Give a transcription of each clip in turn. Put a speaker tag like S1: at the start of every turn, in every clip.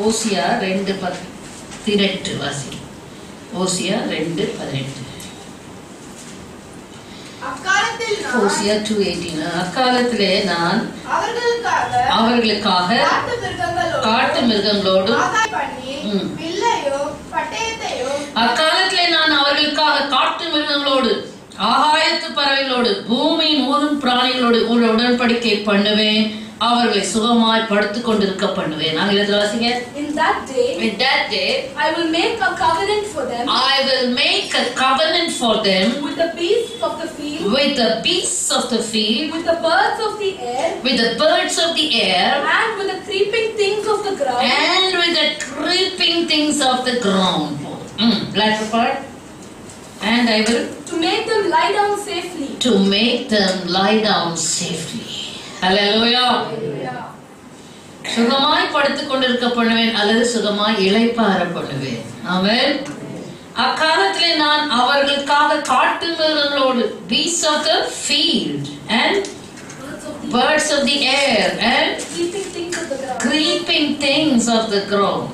S1: ஓசியா 2:18 வாசி. ஓசியா 2:18. ஓசியா 2:18. அக்காலத்திலே நான் அவர்களுக்காக காட்டு மிருகங்களோடும் அக்காலத்திலே நான் அவர்களுக்காக காட்டு மிருகங்களோடு ஆகாயத்து பறவைகளோடு பூமியின் ஊரும் பிராணிகளோடு உடன்படிக்கை பண்ணுவேன், அவர்களை சுகமாய் படுத்துக் கொண்டிருக்க பண்ணுவேன். ஆங்கிலத்தில் வாசிங்க.
S2: In that day I will make a covenant for them.
S1: I will make a covenant for them
S2: with the beasts of the field.
S1: With the beasts of the field.
S2: With the birds of the air.
S1: With the birds of the air.
S2: And with the creeping things of the ground.
S1: And with the creeping things of the ground. Latter part. And I will
S2: to make them lie down safely.
S1: To make them lie down safely. Hallelujah. சுகமாய் படுத்துக் கொண்டிருக்க பண்ணுவேன் அல்லது சுகமாய் இளைப்பாற பண்ணுவேன். ஆமென். அக்காலத்திலே நான் அவர்களுக்காக காட்டு மிருகங்களோடு beasts of the field and birds of the air and creeping things of the ground.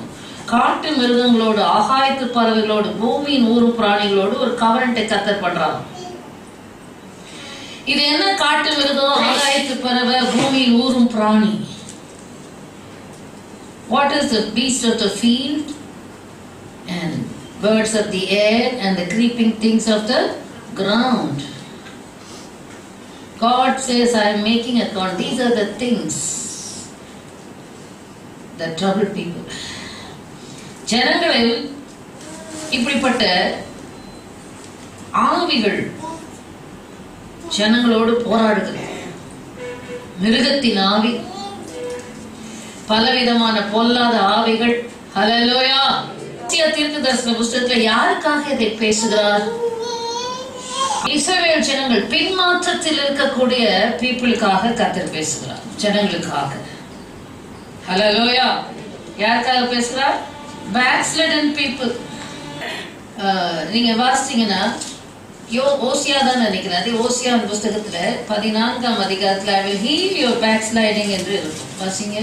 S1: காட்டு மிருகங்களோடு ஆகாயத்து பறவைகளோடு பூமியின் ஊரும் பிராணிகளோடு ஒரு கவனத்தை கத்தர் பண்றாங்க. இது என்ன காட்டு மிருகம், ஆகாயத்து பறவை, பூமியில் ஊரும் பிராணி? What is the beast of the field and birds of the air and the creeping things of the ground? God says, I am making a count. These are the things that trouble people. ஜனங்களில் இப்படிப்பட்ட ஆவிகள் ஜனங்களோடு போராடுகிறது. மிருகத்தின் ஆவி, பலவிதமான பொல்லாத ஆவிகள். ஹல்லேலூயா. தீர்க்கதரிசன புத்தகத்தில் யாருக்காக இதை பேசுகிறார்? இஸ்ரவேல் ஜனங்கள் பின்மாற்றத்தில் இருக்கக்கூடிய பீப்புளுக்காக கர்த்தர் பேசுகிறார், ஜனங்களுக்காக. ஹல்லேலூயா. யாருக்காக பேசுகிறார்? backslidden people. நீங்க வாசிச்சீங்கன்னா ஓசியா தான் நினைக்கிறேன். அதே ஓசியா புஸ்தகத்துல 14ஆம் அதிகாரத்துல I will heal your backsliding என்று இருக்கும். வாசிங்க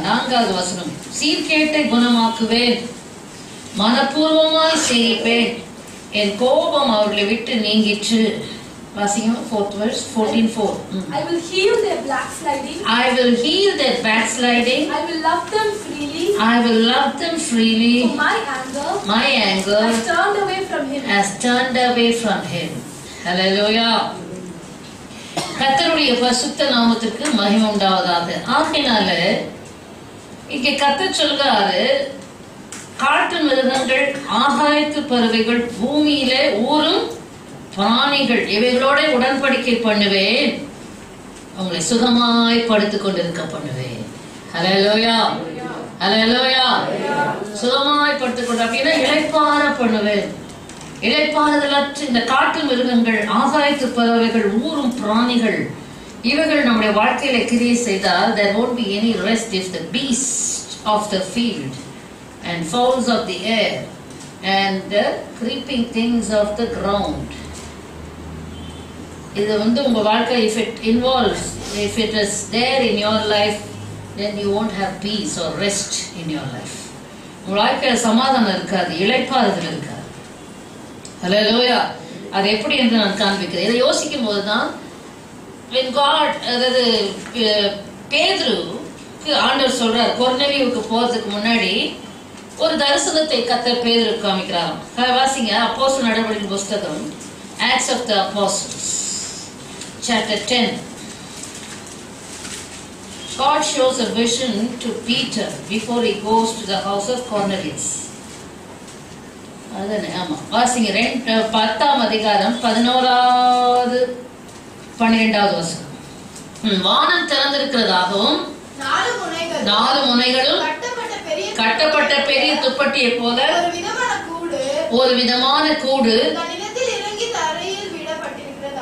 S1: 4வது வசனம். சீர்கேட்டை குணமாக்குவேன், மனப்பூர்வமாய் செய்வேன், என் கோபம் அவர்களை விட்டு நீங்கிற்று. வாசிங்க 4th verse 14:4.
S2: I will heal their backsliding.
S1: I will heal their backsliding.
S2: I will love them freely.
S1: I will love them freely.
S2: For my anger
S1: has
S2: turned away from him.
S1: Has turned away from him. Hallelujah. கர்த்தருடைய பரிசுத்த நாமத்திற்கு மகிமை உண்டாவதாக. ஆகையினால இங்கே கர்த்தர் சொல்கிறாரு, காட்டு மிருகங்கள், ஆகாயத்து பறவைகள், பூமியிலே ஊரும் பிராணிகள், இவைகளோட உடன்படிக்கை பண்ணுவேன், உங்களை சுகமாய் படுத்துக் கொண்டிருக்க பண்ணுவேன். ஹல்லேலூயா. ஹல்லேலூயா. சுகமாய் படுத்துக் கொண்டு அப்படின்னா இளைப்பாற பண்ணுவேன். இளைப்பாறுதலற்ற இந்த காட்டு மிருகங்கள், ஆகாயத்து பறவைகள், ஊரும் பிராணிகள், இவைகள் நம்முடைய வாழ்க்கையில கிரியை செய்தால் there won't be any rest if the beasts of the field and fowls of the air and the creeping things of the ground. இது உங்க வாழ்க்கை, if it involves, if it is there in your life, then you won't have peace or rest in your life. உங்க வாழ்க்கையில சமாதானம் இருக்காது, இளைப்பாறுதல் இருக்காது. ஹல்லேலூயா. அது எப்படி என்று நான் காண்பிக்கிறேன். இதை யோசிக்கும் போதுதான் when God, அதாவது பேதுருக்கு ஆண்டவர் சொல்றார், கொர்நேலியுவுக்கு போறதுக்கு முன்னாடி ஒரு தரிசனத்தை கர்த்தர் பேதுருக்கு காமிக்கிறாராம். வாசிங்க அப்போஸ்தலர் நடவடிக்கைகளின் புத்தகம் Acts of the Apostles chapter 10. God shows a vision to Peter before he goes to the house of Cornelius. அதனே ஆமா வாசிங்க 10ஆம் அதிகாரம் 11வது 12வது வசனம். வானம் திறந்திருக்கிறதாகவும் 4 முனைகளும் கட்டப்பட்ட பெரிய துப்பட்டியை போல ஒரு விதமான கூடு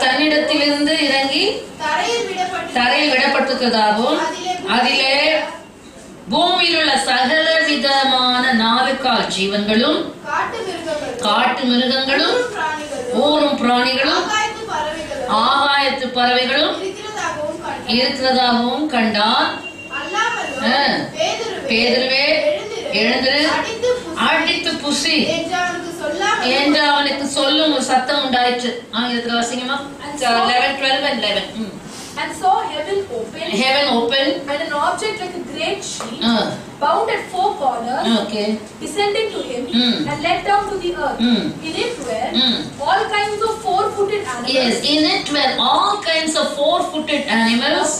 S1: தன்னிடத்திலிருந்து இறங்கி தரையில் விடப்பட்டிருக்கிறதாகவும் அதிலே பூமியில் உள்ள சகல விதமான 4 கால் ஜீவன்களும், காட்டு மிருகங்களும், ஊரும் பிராணிகளும், ஆகாயத்து பறவைகளும் இருக்கிறதாகவும் கண்டான். பேதுருவே எழுந்திரு அடித்து புசி என்று அவனுக்கு சொல்லும் ஒரு சத்தம் உண்டாயிற்று. ஆங்கிலத்தில் வாசிங்கம்மா. 11:12 and 11.
S2: And saw heaven opened, and an object like a great sheet, bound at four corners, descending to him, and let down to the earth. In it were all kinds of four-footed animals.
S1: Yes, in it were all kinds of four-footed animals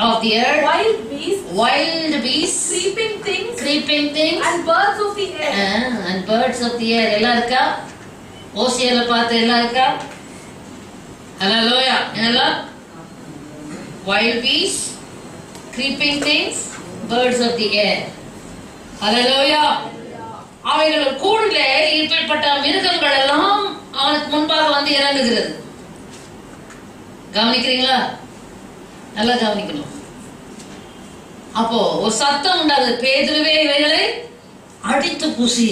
S1: of the earth, wild beasts, creeping things,
S2: and birds of the air.
S1: And birds of the air. Ella irukka? Ocean la paatha ella irukka? Hallelujah. Ella wild beasts, creeping things, birds of the air. Hallelujah. அவைகள் கூடிலே இப்படிப்பட்ட மிருகங்கள் எல்லாம் அவனுக்கு முன்பாக வந்து இறங்குகிறது. கவனிக்கிறீங்களா? நல்லா கவனிக்கணும். அப்போ ஒரு சத்தம் உண்டாகுது, பேதுருவே இவைகளை அடித்து புசி.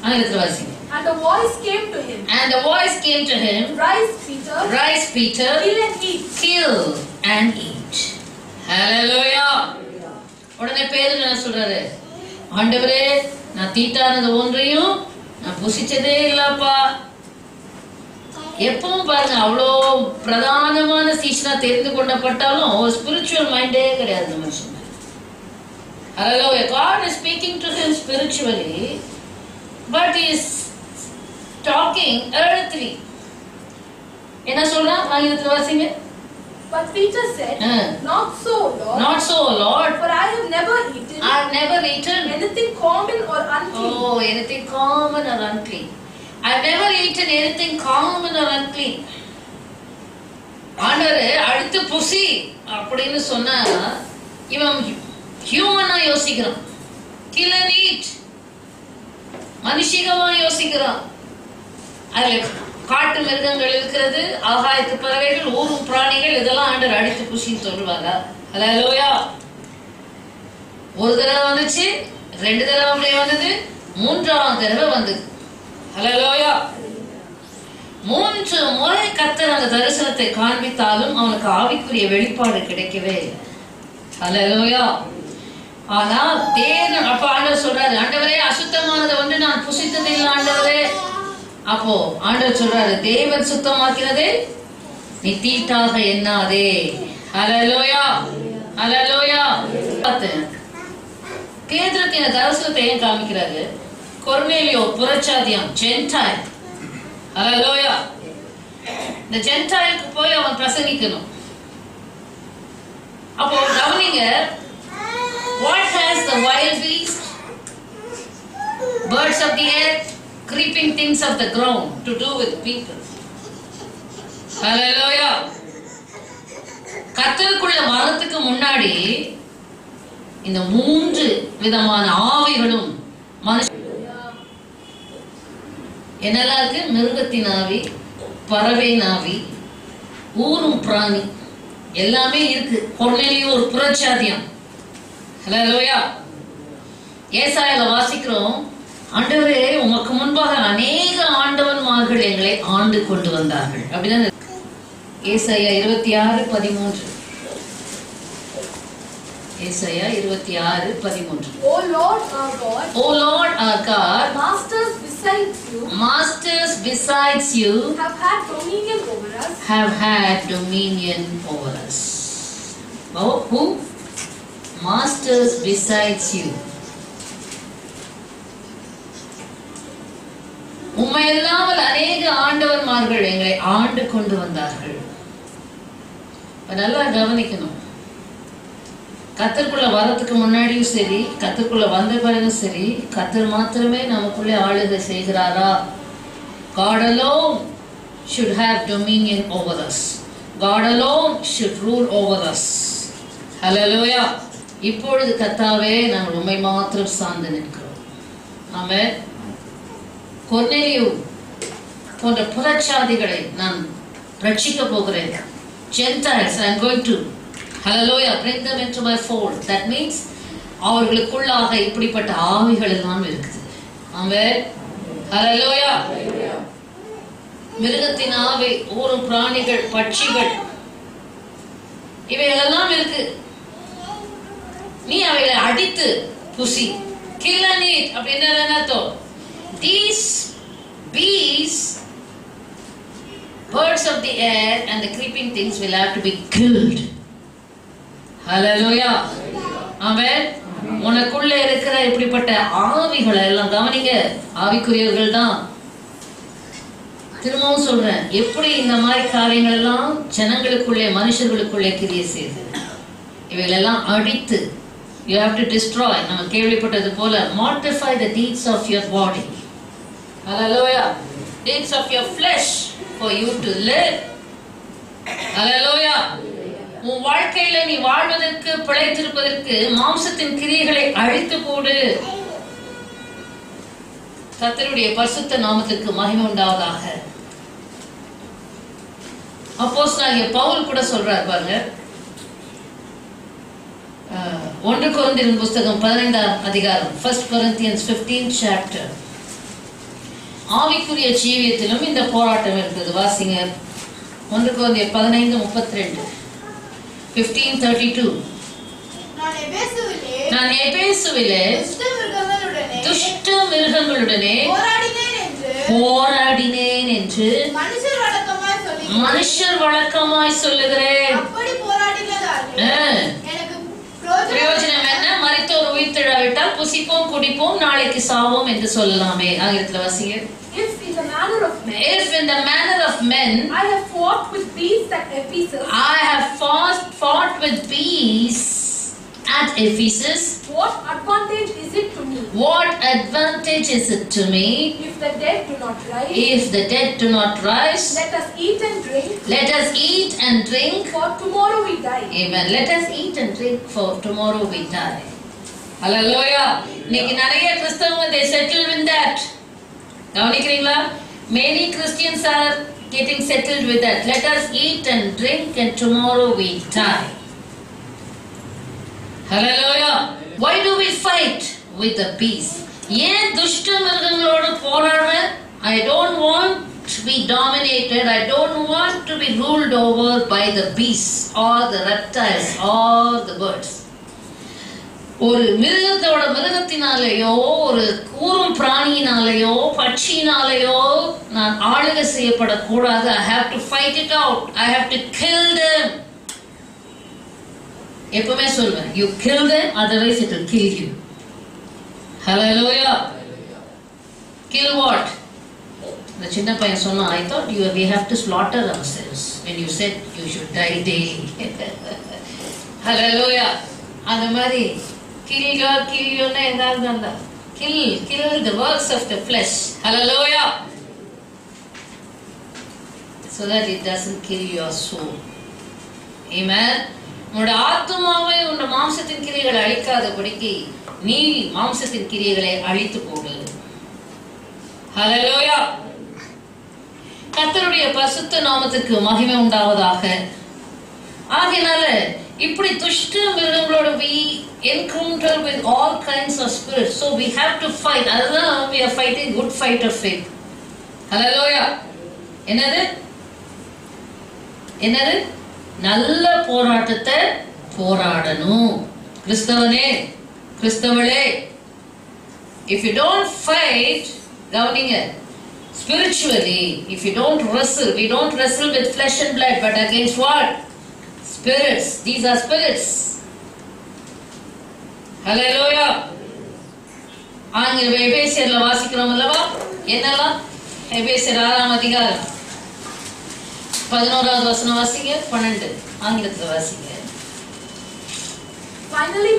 S1: ஆங்கிலத்தில் வாசிங்க.
S2: And the voice came to him. Rise, Peter.
S1: Kill and eat. Hallelujah. உடனே பேதுரு என்ன சொல்றாரு? ஆண்டவரே, நான் தீட்டானது ஒன்றையும் நான் புசிச்சதே இல்லப்பா. எப்பவும் பாருங்க, அவ்வளோ பிரதானமான சீஷனா தெரிந்து கொள்ளப்பட்டாலும் ஒரு ஸ்பிரிச்சுவல் மைண்டே கிடையாது இந்த மனுஷன். Hallelujah. God is speaking to him spiritually, but he is talking earthly. என்ன சொல்றா? ஆங்கிலத்தில் வாசிங்க.
S2: But Peter said, Not so, Lord. For I have never eaten anything common or unclean.
S1: Oh, anything common or unclean. I have never eaten anything common or unclean. ஆண்டவரே, அடித்து புசி அப்படின்னு சொன்னா இவன் ஹியூமனா யோசிக்கிறான். Kill and eat. மனுஷிகமா யோசிக்கிறான். அதுல காட்டு மிருகங்கள் இருக்கிறது, ஆகாயத்து பறவைகள், ஊரும் பிராணிகள், இதெல்லாம் ஆண்டவர் அடித்து புசின்னு சொல்லுவாங்க. ஹல்லேலூயா. ஒரு தடவை வந்துச்சு, 2 தடவை அப்படியே வந்தது, 3ஆவது தடவை வந்தது. ஹல்லேலூயா. 3 முறை கர்த்தர் அந்த தரிசனத்தை காண்பித்தாலும் அவனுக்கு ஆவிக்குரிய வெளிப்பாடு கிடைக்கவே இல்லை. ஹல்லேலூயா. ஆனால் தேவன் அப்ப ஆண்டவர் சொல்றாரு, ஆண்டவரே, அசுத்தமானது ஒன்று நான் புசித்தது இல்லை ஆண்டவரே. அப்போ ஆண்டவர் சொல்றாரு, தேவன் சுத்தமாக்கிறதே நீ தீட்டாக எண்ணாதே. ஹல்லேலூயா. ஹல்லேலூயா. பேதுருக்கு இந்த தரிசனத்தை ஏன் காமிக்கிறாரு? Cornelio புறச்சாதியம், gentile. ஹல்லேலூயா. இந்த ஜென்டைலுக்கு போய் அவன் பிரசங்கிக்கணும். அப்போ கவனிங்க, what has the wild beast, birds of the air, creeping things of the ground to do with people? Hallelujah. கர்த்தருக்குள்ள வரத்துக்கு முன்னாடி இந்த 3 விதமான ஆவிகளும் என்னெல்லாம் இருக்கு? மிருகத்தின் ஆவி, பறவை ஆவி, ஊரும் பிராணி எல்லாமே இருக்கு. கொர்நேலியோ ஒரு புறச்சாதியம். ஹல்லேலூயா. ஏசாயால வாசிக்கிறோம், ஆண்டவரே, உமக்கு முன்பாக அநேக ஆண்டவன்மார்கள் எங்களை ஆண்டு கொண்டு வந்தார்கள். அப்படிதான் ஏசாயா 26:13. ஏசாயா 26:13.
S2: O Lord our God, masters besides you have had dominion over us. Oh, who? Masters besides you. உம்மை இல்லாமல் அநேக ஆண்டவன்மார்கள் எங்களை ஆண்டு கொண்டு வந்தார்கள். நல்லா கவனிக்கணும். கர்த்தருக்குள்ள வரத்துக்கு முன்னாடியும் சரி, கர்த்தருக்குள்ள வந்த பிறகும் சரி, கர்த்தர் மாத்திரமே நமக்குள்ளே ஆளுகை செய்கிறாரா? God alone should have dominion over us. God alone should rule over us. Hallelujah. இப்பொழுது கர்த்தாவே, நாங்கள் உம்மை மாத்திரம் சார்ந்து நிற்கிறோம். ஆமென். கொர்நேலியோ போன்ற புறச்சாதிகளை நான் ரட்சிக்க போகிறேன். Gentiles, I am going to, hallelujah, bring them into my fold. That means அவர்களுக்குள்ளாக இப்படிப்பட்ட ஆவிகள் எல்லாம் இருக்குது. ஆமென். ஹல்லேலூயா. மிருகத்தின் ஆவி, ஊரும் பிராணிகள், பட்சிகள், இவைகளெல்லாம் இருக்கு.
S1: நீ அவைகளை அடித்து புசி. Kill and eat அப்படின்னா என்ன அர்த்தம்? These bees, birds of the air and the creeping things will have to be killed. Hallelujah. Amen. உனக்குள்ள இருக்கிற இப்படிப்பட்ட ஆவிகளை எல்லாம் கவனிங்க, ஆவிக்குரியவர்கள் தான். திரும்பவும் சொல்றேன், எப்படி இந்த மாதிரி காரியங்கள் எல்லாம் ஜனங்களுக்குள்ளே மனுஷர்களுக்குள்ளே கிரியை செய்யுது. இவைகளெல்லாம் அடித்து, you have to destroy. நம்ம கேள்விப்பட்டது போல mortify the deeds of your body. Hallelujah. Deeds of your flesh for you to live. Hallelujah. உன் வாழ்க்கையில நீ வாழ்வதற்கு, பிழைத்திருப்பதற்கு மாம்சத்தின் கிரியைகளை அழித்து போடு. கர்த்தருடைய பரிசுத்த நாமத்துக்கு மகிமை உண்டாவதாக. அப்போஸ்தலனாகிய பவுல் கூட சொல்றார் பாருங்க, 1 கொரிந்தியர் புத்தகம் 15ஆம் அதிகாரம், 1 Corinthians 15th chapter. ஆவிக்குரிய ஜீவியத்திலும் இந்த போராட்டம் இருக்குது. வாசிங்க 1 கொரிந்தியர் 15:32. 15:32. நான் எபேசுவிலே துஷ்ட மிருகங்களுடனே போராடினேன் என்று மனுஷர் வழக்கமாய் சொல்லுகிறேன். பிரயோஜனம் என்ன? மரித்தோர் உயிர்த்தெழாவிட்டால் புசிப்போம் குடிப்போம் நாளைக்கு சாவோம் என்று சொல்லலாமே. ஆங்கிலத்தில் வாசிங்க.
S3: If in the manner of men, I have fought with beasts at Ephesus.
S1: I have fought with beasts at Ephesus.
S3: What advantage is it to me?
S1: What advantage is it to me?
S3: If the dead do not rise.
S1: If the dead do not rise.
S3: Let us eat and drink.
S1: Let us eat and drink.
S3: For tomorrow we die.
S1: Amen. Let us eat and drink for tomorrow we die. Hallelujah. இன்னைக்கு நிறைய கிறிஸ்தவங்க they settled with that. கவனிக்கிறீங்களா? Many Christians are getting settled with that. Let us eat and drink and tomorrow we die. Hallelujah. Why do we fight with the beast? ஏன் துஷ்ட மிருகங்களோடு போராடுறேன்? I don't want to be dominated. I don't want to be ruled over by the beasts or the reptiles or the birds. ஒரு மிருகத்தினாலேயோ, ஒரு கூறும் பிராணியினாலேயோ, பட்சியினாலேயோ நான் ஆளுகை செய்யப்படக்கூடாது. I have to fight it out. I have to kill them. எப்பவுமே சொல்வேன், you kill them, otherwise it will kill you. Hallelujah. Kill what? The சின்ன பையன் சொன்னா, I thought we have to slaughter ourselves when you said you should die daily. Hallelujah. அந்த மாதிரி kill your ஏதாவது இருந்தா kill the works of the flesh. Hallelujah. So that it doesn't kill your soul. Amen. உன்னோட ஆத்துமாவை உன்னோட மாம்சத்தின் கிரியைகளை அழிக்காதபடிக்கு நீ மாம்சத்தின் கிரியைகளை அழித்து போடு. ஹல்லேலூயா. கர்த்தருடைய பரிசுத்த நாமத்துக்கு மகிமை உண்டாவதாக. ஆகையால இப்படி துஷ்ட மிருகங்களோட we encounter with all kinds of spirits, so we have to fight. அதுதான் we are fighting good fight of faith. ஹல்லேலூயா. என்னது நல்ல போராட்டத்தை போராடணும். கிறிஸ்தவளே, if you don't fight, கவனிங்க, spiritually, if you don't wrestle, we don't wrestle with flesh and blood, but against what? Spirits. These are spirits. Hallelujah. ஆங்கில எபேசியர்ல வாசிக்கிறோம் அல்லவா? என்னெல்லாம்? எபேசியர் 6ஆம் அதிகாரம் 11வது வசனம் வாசிங்க. 12 ஆங்கிலத்துல வாசிங்க.
S3: Finally,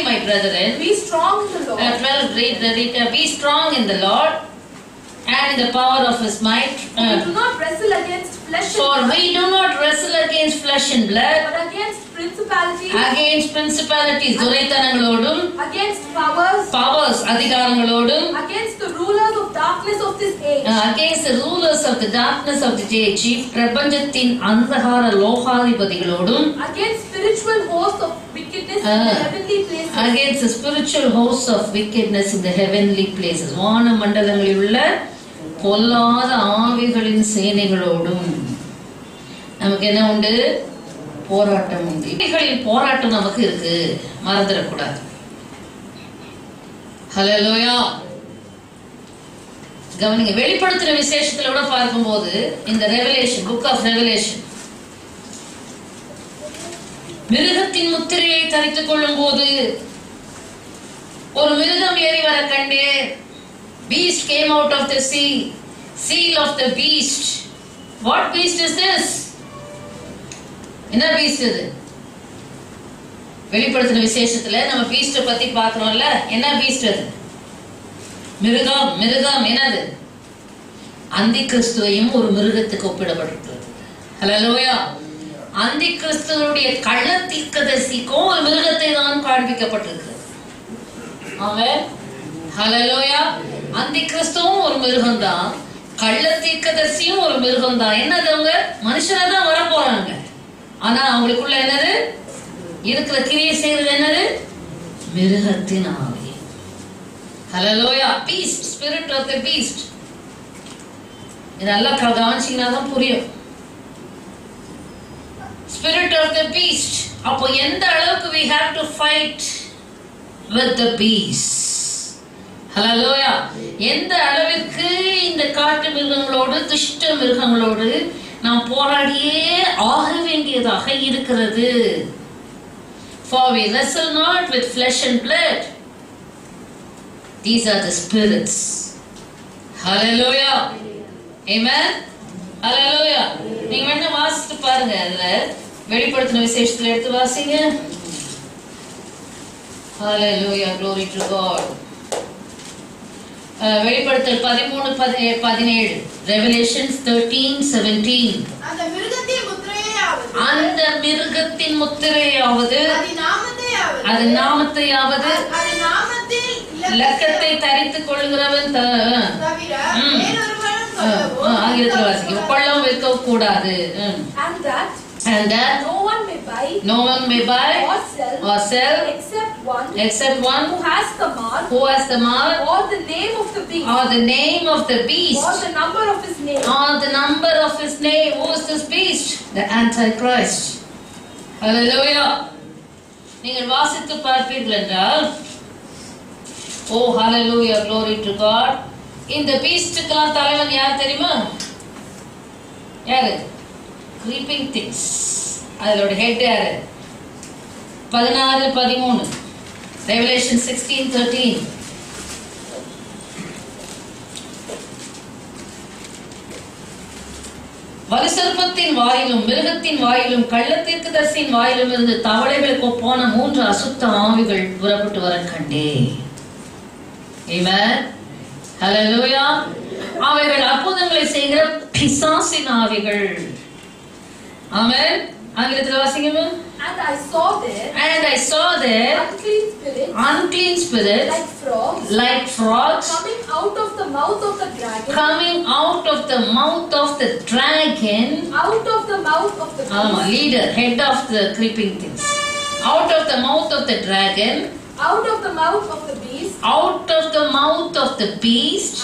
S3: my brethren,
S2: be strong in the Lord. 12 read, be strong in the Lord and in the power of His might.
S3: We do not wrestle against flesh and blood.
S2: For we do not wrestle against flesh and blood,
S3: but against
S2: principalities, துரைத்தனங்களோடும்,
S3: against powers,
S2: அதிகாரங்களோடும்,
S3: against the rulers of darkness of this age,
S2: against the rulers of the darkness of the age, பிரபஞ்சத்தின் அந்தகார லோகாதிபதிகளோடும்,
S3: against spiritual hosts of wickedness in the heavenly places,
S2: against the spiritual hosts of wickedness in the heavenly places, வான மண்டலங்களில் உள்ள பொல்லாத ஆவிகளின் சேனைகளோடும். நமக்கு என்ன உண்டு?
S1: போராட்டம் உண்டு. இவைகளின் போராட்டம் நமக்கு இருக்கு, மறந்துடக்கூடாது. ஹல்லேலூயா. கவனிங்க, வெளிப்படுத்துற விசேஷத்துல கூட பார்க்கும்போது இந்த ரெவலேஷன், புக் ஆஃப் ரெவலேஷன், மிருகத்தின் முத்திரையை தரித்துக் கொள்ளும் போது ஒரு மிருகம் ஏறி வர கண்டேன். Beast came out of the sea, seal of the beast. What beast is this? என்ன beast இது? வெளிப்படுத்தின விசேஷத்துல நம்ம beast பத்தி பார்க்கிறோம்ல, என்ன beast அது? மிருகம். மிருகம் என்னது? அந்தி கிறிஸ்துவையும் ஒரு மிருகத்துக்கு ஒப்பிடப்பட்டிருக்கிறது. ஹல்லேலூயா. அந்தி கிறிஸ்துவுடைய கள்ள தீர்க்கதரிசிக்கும் ஒரு மிருகத்தை தான் காண்பிக்கப்பட்டிருக்கிறது. ஆமென். ஹல்லேலூயா. அந்தி கிறிஸ்துவும் ஒரு மிருகம் தான், கள்ள தீர்க்கதரிசியும் ஒரு மிருகம் தான். என்னது? அவங்க மனுஷனா தான் வர போறாங்க, ஆனா அவங்களுக்குள்ள என்னது இருக்கிற கிரியை செய்வது? என்னது? மிருகத்தின் ஆவி. ஹல்லேலூயா. beast, spirit of the beast. இதெல்லாம் கவனிச்சீங்கன்னா தான் புரியும். Spirit of the beast. அப்போ எந்த அளவுக்கு we have to fight with the beast. ஹல்லேலூயா. எந்த அளவிற்கு இந்த காட்டு மிருகங்களோடு, துஷ்ட மிருகங்களோடு நாம் போராடியே ஆக வேண்டியதாக இருக்கிறது. For we wrestle not with flesh and blood. These are the spirits. Hallelujah. Amen. Hallelujah. நீங்க வேணா வாசித்து பாருங்க, அதுல வெளிப்படுத்தின விசேஷத்துல எடுத்து வாசிங்க. Hallelujah. Glory to God. வெளிப்படுத்தல் 13:17. Revelations 13:17.
S3: அந்த மிருகத்தின்
S1: முத்திரையாவது அது நாமத்தையாவது லக்கத்தை தரித்துக் கொள்கிறவன் கொள்ளவும் விற்க கூடாது. And that
S3: no one may buy
S1: or sell except one
S3: who has the mark
S1: or
S3: the name of the beast
S1: or the name of the beast
S3: or the number of his name.
S1: Who is this beast? The Antichrist. Hallelujah. நீங்கள் வாசித்து பார்ப்பீர்கள் என்றால், ஓ hallelujah, glory to God. இந்த பீஸ்டுக்கெல்லாம் தலைவன் யார் தெரியுமா? யாரு? creeping things. அதோட ஹெட் யாரு? 16:13. Revelation 16:13. வலுசர்ப்பத்தின் வாயிலும் மிருகத்தின் வாயிலும் கள்ளத்தீர்க்கதரிசியின் வாயிலும் இருந்து தவளைகளுக்கு போன 3 அசுத்த ஆவிகள் புறப்பட்டு வர கண்டே. ஆமென். ஹல்லேலூயா. அவைகள் அற்புதங்களை செய்கிற பிசாசின் ஆவிகள். ஆமென். ஆங்கிலத்தில் வாசிங்க.
S3: And I saw there
S1: unclean spirits like frogs
S3: coming out of the mouth of the dragon out of the mouth of the beast.
S1: Leader, head of the creeping things. Out of the mouth of the dragon,
S3: out of the mouth of the beast,
S1: out of the mouth of the beast,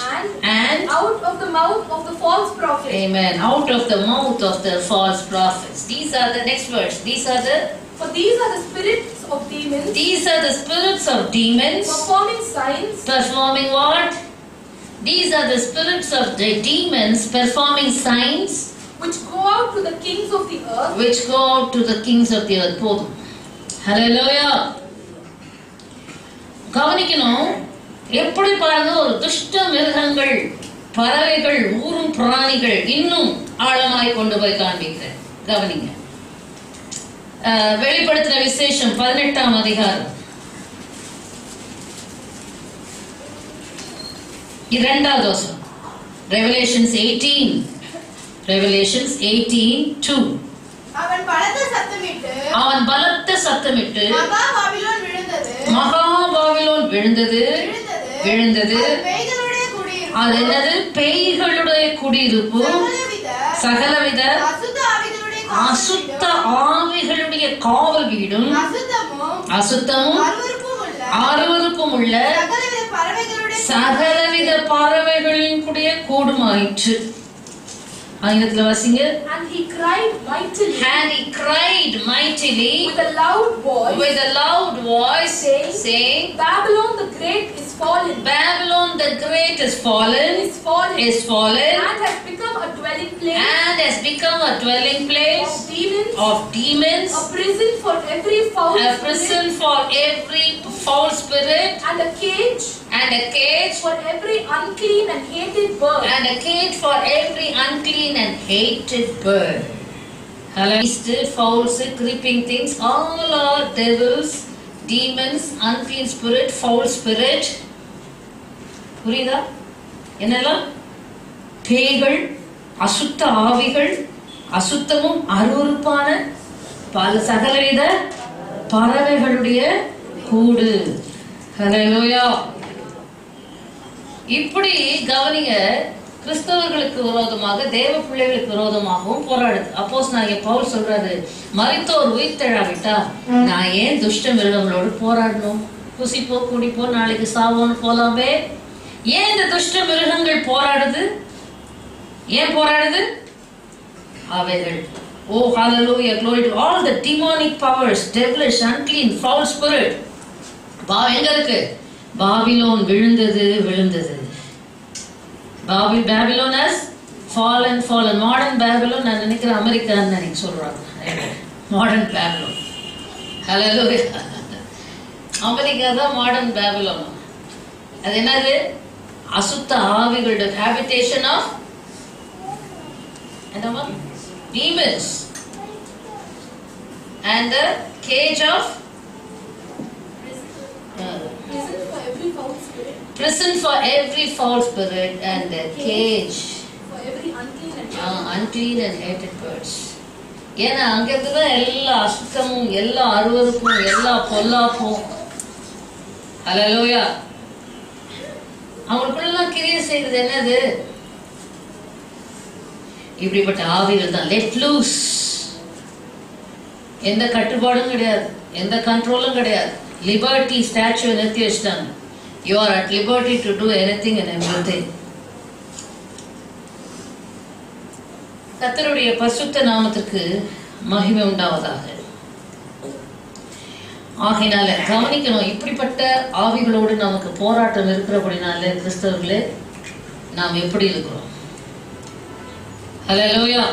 S1: and
S3: out of the mouth of the false prophet.
S1: Amen. Out of the mouth of the false prophets. These are the next words. These are the
S3: spirits of demons.
S1: These are the spirits of demons
S3: performing signs.
S1: Performing what? These are the spirits of the demons performing signs
S3: which go out to the kings of the earth.
S1: போதும். Hallelujah. கவனிக்கணும். எப்படி பாருங்க, ஒரு துஷ்ட மிருகங்கள், பறவைகள், ஊரும் பிராணிகள் இன்னும் ஆழமாய் கொண்டு போய் காண்பிக்கிறேன். கவனிங்க. வெளிப்படுத்தின விசேஷம் 18ஆம் அதிகாரம் 2வது வசனம். Revelations 18:2.
S3: அவன்
S1: பலத்த சத்தமிட்டு மகா பாபிலோன் விழுந்தது. அது என்னது? பேய்களுடைய குடியிருப்பு, சகலவித அசுத்த ஆவிகளுடைய காவல் வீடும், அசுத்தமும் அருவருப்பும் உள்ள சகலவித பறவைகளின் கூடிய கூடுமாயிற்று.
S2: ஆங்கிலத்துல வாசிங்க.
S3: And he cried mightily.
S2: And he cried mightily
S3: With a loud voice.
S2: With a loud voice, saying,
S3: Babylon the great is fallen.
S2: Babylon the great is fallen.
S3: Is fallen.
S2: Is fallen.
S3: And has become a dwelling place.
S2: And has become a dwelling place
S3: Of demons.
S2: Of demons.
S3: A prison for every foul
S2: A prison for every foul spirit.
S3: And a cage.
S2: And a cage
S3: For every unclean and hated bird.
S2: And a cage for every unclean and hated bird. Beast, fowls, creeping things, all are devils, demons, unclean spirit, foul spirit. புரியுதா? என்னெல்லாம்? பேய்கள், அசுத்த ஆவிகள், அசுத்தமும் அருவருப்பான பல சகலவித பறவைகளுடைய கூடு. ஹல்லேலூயா. இப்படி கவனிங்க, கிறிஸ்தவர்களுக்கு விரோதமாக, தேவ பிள்ளைகளுக்கு விரோதமாகவும் போராடுது. அப்போஸ்தலனாகிய பவுல் சொல்றாரு, மரித்தோர் உயிர்த்தெழாவிட்டா நான் ஏன் துஷ்ட மிருகங்களோடு போராடணும்? புசிப்போ குடிப்போ நாளைக்கு சாவோன்னு போலாமே. ஏன் இந்த துஷ்ட மிருகங்கள் போராடுது? ஏன் போராடுது? அவைகள் Oh hallelujah, glory to all the demonic powers, devilish, unclean, foul spirit. எங்க இருக்கு? பாபிலோன் விழுந்தது. Babylon has fallen. Modern Babylon, நான் நினைக்கிறேன் அமெரிக்கான்னு நினைக்க சொல்றாங்க. Modern Babylon. Hallelujah. அமெரிக்கா தான் மாடர்ன் பேபிலோன். அது என்னது? அசுத்த ஆவிகளுடைய habitation of என்னமா? Demons. And the cage of prison for every foul spirit and the cage
S3: for every
S2: unclean and hated birds. ஏன்னா அங்கிருந்துதான் எல்லா அசுத்தமும், எல்லா அருவருப்பும், எல்லா பொல்லாப்பும். ஹல்லேலூயா. அவங்களுக்குள்ளெல்லாம் கிரியை செய்யறது என்னது? இப்படிப்பட்ட ஆவிகள் தான். Let loose. எந்த கட்டுப்பாடும் கிடையாது, எந்த கண்ட்ரோலும் கிடையாது. லிபர்ட்டி ஸ்டாச்சு நிறுத்தி வச்சுட்டாங்க. You are at liberty to do anything and everything. கர்த்தருடைய பரிசுத்த நாமத்திற்கு மகிமை உண்டாவதாக. ஆகையினால கவனிக்கணும், இப்படிப்பட்ட ஆவிகளோடு நமக்கு போராட்டம் இருக்கிறபடினால கிறிஸ்தவர்களே நாம் எப்படி இருக்கிறோம்? ஹல்லேலூயா.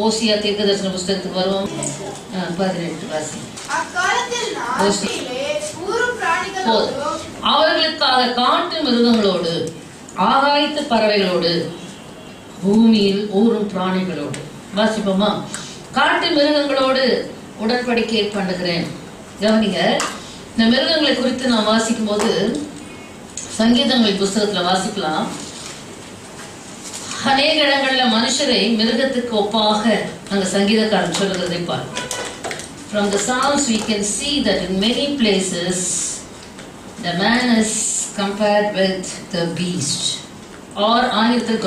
S2: ஓசியா தீர்க்கதரிசன புஸ்தகத்துக்கு வருவோம். 18 வாசி. அவர்களுக்காக காட்டு மிருகங்களோடு, ஆகாயத்து பறவைகளோடு, பூமியில் ஊரும் பிராணிகளோடு. வாசிப்போமா? காட்டு மிருகங்களோடு உடன்படிக்கை பண்ணுகிறேன். கவனிங்க, இந்த மிருகங்களை குறித்து நாம் வாசிக்கும் போது சங்கீதங்கள் புஸ்தகத்துல வாசிக்கலாம். அநேக இடங்கள்ல மனுஷரை மிருகத்துக்கு ஒப்பாக அங்க சங்கீதக்காரன் சொல்லுகிறதை பார்க்கிறோம். From the Psalms we can see that in many places the man is compared with the beast, or ஆங்கிலத்தில்